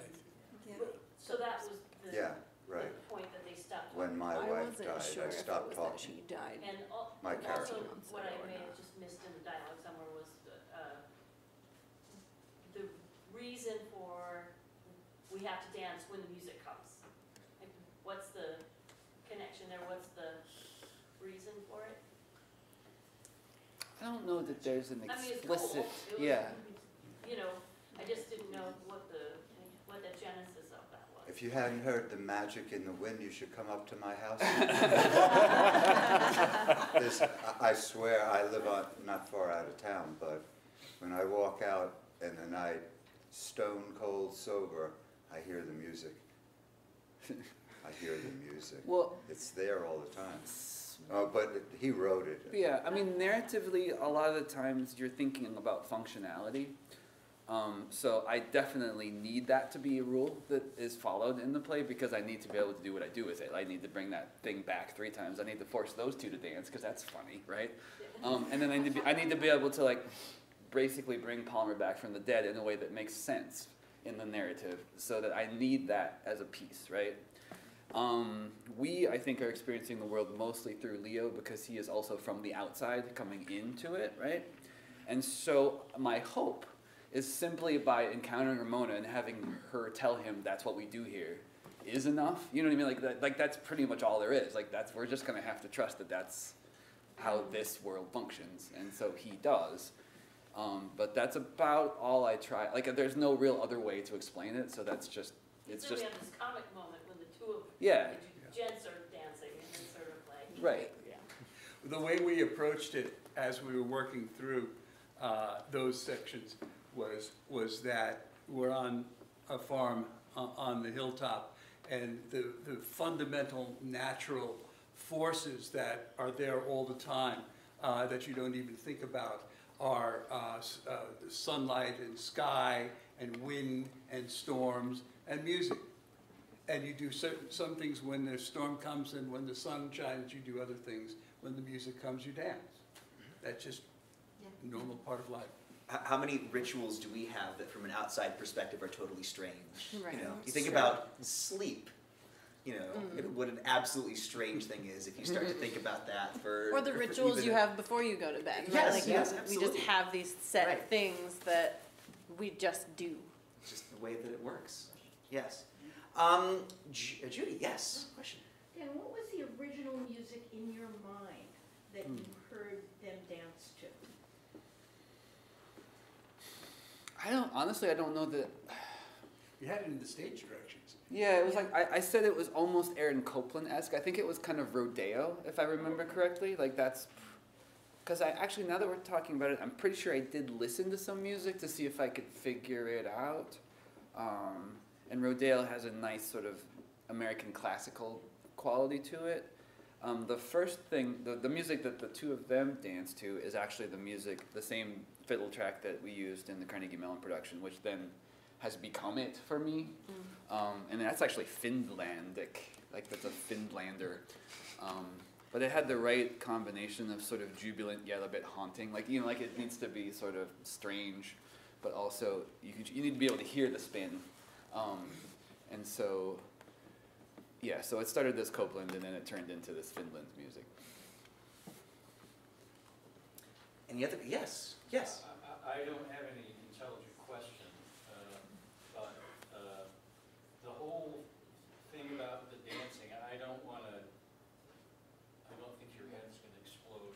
So that was the, Yeah, right. the point that they stopped. When my I wife wasn't died, sure I if it stopped was that talking. she died. And My also, character. what I may have just missed in the dialogue somewhere was the reason for we have to dance when the music comes. Like, what's the connection there? What's the reason for it? I don't know that there's an I mean, it's explicit. cool. It was, Yeah. You know, I just didn't know what the genesis of that was. If you hadn't heard the magic in the wind, you should come up to my house. I swear, I live not far out of town, but when I walk out in the night, stone cold sober, I hear the music. I hear the music. Well, It's there all the time. But he wrote it. yeah, I mean, narratively, a lot of the times you're thinking about functionality. So I definitely need that to be a rule that is followed in the play because I need to be able to do what I do with it. I need to bring that thing back 3 times. I need to force those 2 to dance because that's funny, right? And then I need to be able to like basically bring Palmer back from the dead in a way that makes sense in the narrative so that I need that as a piece, right? We, I think, are experiencing the world mostly through Leo because he is also from the outside coming into it, right? And so my hope is simply by encountering Ramona and having her tell him that's what we do here is enough. You know what I mean? Like that's pretty much all there is. Like we're just gonna have to trust that that's how this world functions, and so he does. But that's about all I try. Like there's no real other way to explain it. So that's just it's So just we have this comic moment when the two of yeah. the gents are dancing and it's sort of like Right. Yeah. The way we approached it as we were working through those sections was that we're on a farm on the hilltop, and the fundamental natural forces that are there all the time that you don't even think about are sunlight and sky and wind and storms and music. And you do some things when the storm comes, and when the sun shines, you do other things. When the music comes, you dance. That's just a normal part of life. How many rituals do we have that from an outside perspective are totally strange? Right. You know, you think Sure. about sleep. You know, what an absolutely strange thing is if you start to think about that for... Or the for rituals even you have before you go to bed. Yes, right? Like yes, we absolutely. just have these set Right. things that we just do. just the way that it works. Yes. Judy, yes, question. Dan, what was the original music in your mind that you heard them dance to? I don't know that. You had it in the stage directions. Yeah, it was like, I said it was almost Aaron Copland-esque. I think it was kind of rodeo, if I remember correctly. Like that's, because actually, now that we're talking about it, I'm pretty sure I did listen to some music to see if I could figure it out. And rodeo has a nice sort of American classical quality to it. The first thing, the music that the two of them dance to is actually the same fiddle track that we used in the Carnegie Mellon production, which then has become it for me. And that's actually Finlandic, like that's a Finlander. But it had the right combination of sort of jubilant yet a bit haunting. Like, you know, like it needs to be sort of strange, but also you need to be able to hear the spin. And so, yeah, so it started as Copeland and then it turned into this Finland music. Any other, yes, yes. I don't have any intelligent question, but the whole thing about the dancing, I don't think your head's going to explode.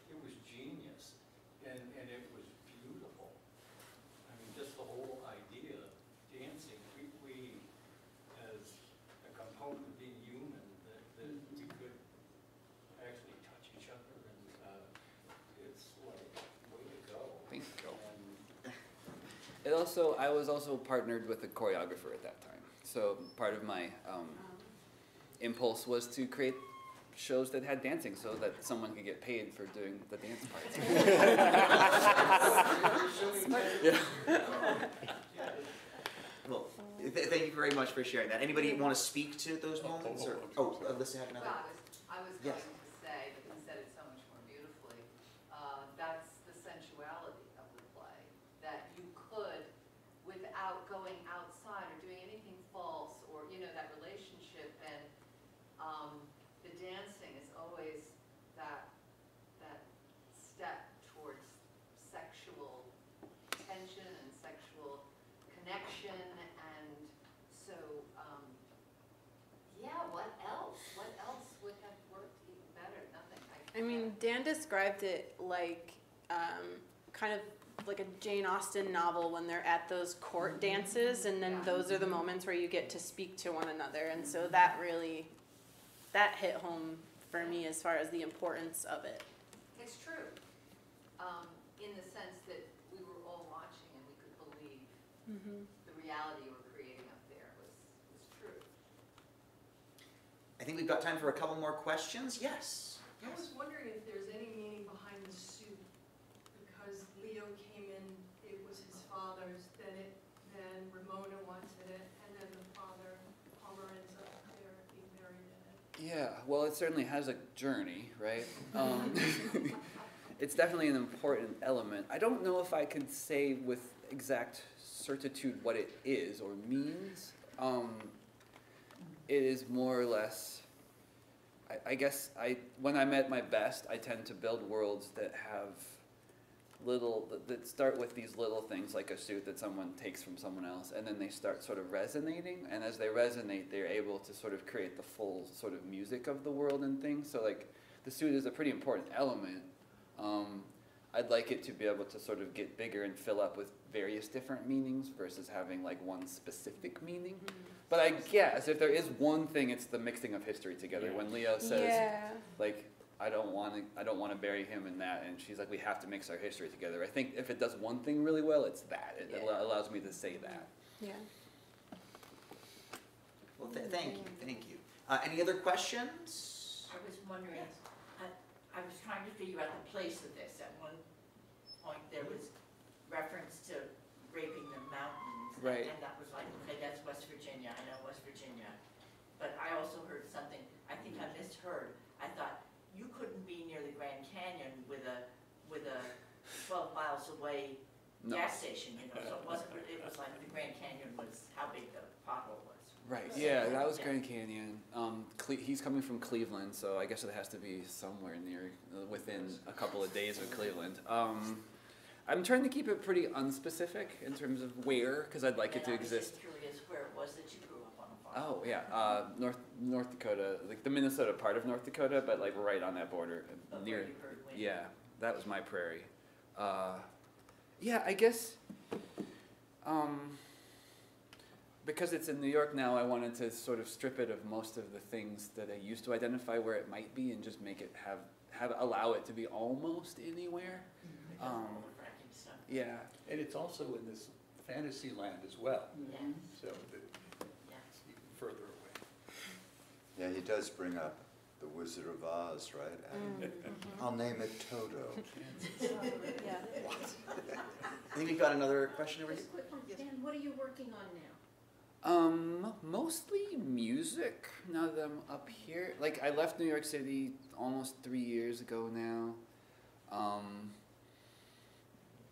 It was genius, and it was beautiful. I mean, just the whole idea of dancing, we as a component of being human, that we could actually touch each other, and it's like, way to go. Thank you. And It also, I was also partnered with a choreographer at that time. So part of my impulse was to create shows that had dancing so that someone could get paid for doing the dance parts. Yeah. Well, thank you very much for sharing that. Anybody want to speak to those moments? Or, Alyssa had another. Well, I was Yes. going to say, but you said it so much more beautifully, that's the sensuality of the play, that you could, without going outside or doing anything false, or, you know, that relationship, and the dancing is always that step towards sexual tension and sexual connection, and so, yeah, what else? What else would have worked even better? Nothing. I mean, Dan described it like kind of like a Jane Austen novel when they're at those court dances, and then those are the moments where you get to speak to one another, and so that really, that hit home for me as far as the importance of it. It's true, in the sense that we were all watching and we could believe the reality we're creating up there was true. I think we've got time for a couple more questions. Yes. I was wondering if there's any meaning behind the suit, because Leo came in, it was his father's, then Ramona wanted it, and then the father, Palmer, ends up there being buried in it. Yeah, well, it certainly has a journey, right? It's definitely an important element. I don't know if I could say with exact certitude what it is or means. It is more or less, I guess when I'm at my best, I tend to build worlds that have that start with these little things like a suit that someone takes from someone else, and then they start sort of resonating, and as they resonate, they're able to sort of create the full sort of music of the world and things. So like, the suit is a pretty important element. I'd like it to be able to sort of get bigger and fill up with various different meanings versus having like one specific meaning. But I guess if there is one thing, it's the mixing of history together. When Leo says, like, I don't want to bury him in that, and she's like, we have to mix our history together. I think if it does one thing really well, it's that. It allows me to say that. Yeah. Well, thank you. Any other questions? I was wondering, I was trying to figure out the place of this. At one point, there was reference to raping the mountains. Right. And that was like, okay, that's West Virginia. I know West Virginia. But I also heard something, I think I misheard. I thought you couldn't be near the Grand Canyon with a 12 miles away gas station, you know. So it wasn't, it was like the Grand Canyon was how big the pothole was. Right. Yeah, that was Grand Canyon. He's coming from Cleveland, so I guess it has to be somewhere near, within a couple of days of Cleveland. I'm trying to keep it pretty unspecific in terms of where, because I'd like it to exist. I was just curious where it was that you grew up on a farm. Oh yeah, North Dakota, like the Minnesota part of North Dakota, but like right on that border, near. Yeah, that was my prairie. Yeah, I guess. Because it's in New York now, I wanted to sort of strip it of most of the things that I used to identify where it might be, and just make it allow it to be almost anywhere. Yeah. And it's also in this fantasy land as well. So that it's even further away. Yeah, he does bring up The Wizard of Oz, right? I'll name it Toto. Yeah. I think we've got another question over here. Just a quick one, Dan, what are you working on now? Mostly music now that I'm up here. Like, I left New York City almost 3 years ago now.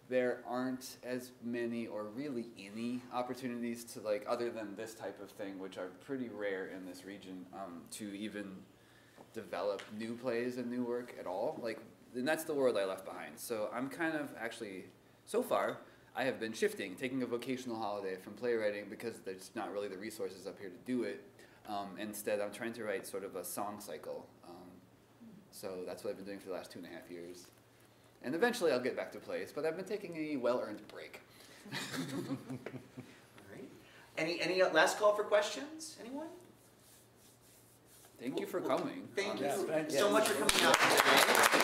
There aren't as many or really any opportunities to, like, other than this type of thing, which are pretty rare in this region, to even develop new plays and new work at all. Like, and that's the world I left behind. So I'm kind of actually, so far, I have been shifting, taking a vocational holiday from playwriting because there's not really the resources up here to do it. Instead, I'm trying to write sort of a song cycle. So that's what I've been doing for the last 2.5 years. And eventually I'll get back to plays, but I've been taking a well-earned break. All right. Any last call for questions? Anyone? Thank you for coming. Thank you thank so much for coming out today.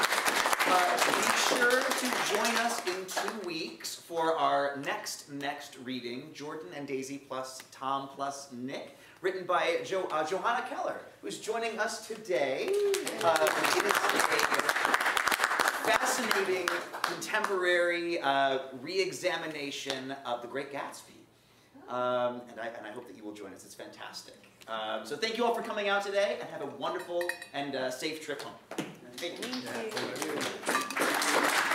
Be sure to join us in 2 weeks for our next reading, Jordan and Daisy plus Tom plus Nick, written by Johanna Keller, who's joining us today. It is a fascinating contemporary re-examination of The Great Gatsby. And I hope that you will join us. It's fantastic. So thank you all for coming out today, and have a wonderful and safe trip home. Thank you. Thank you.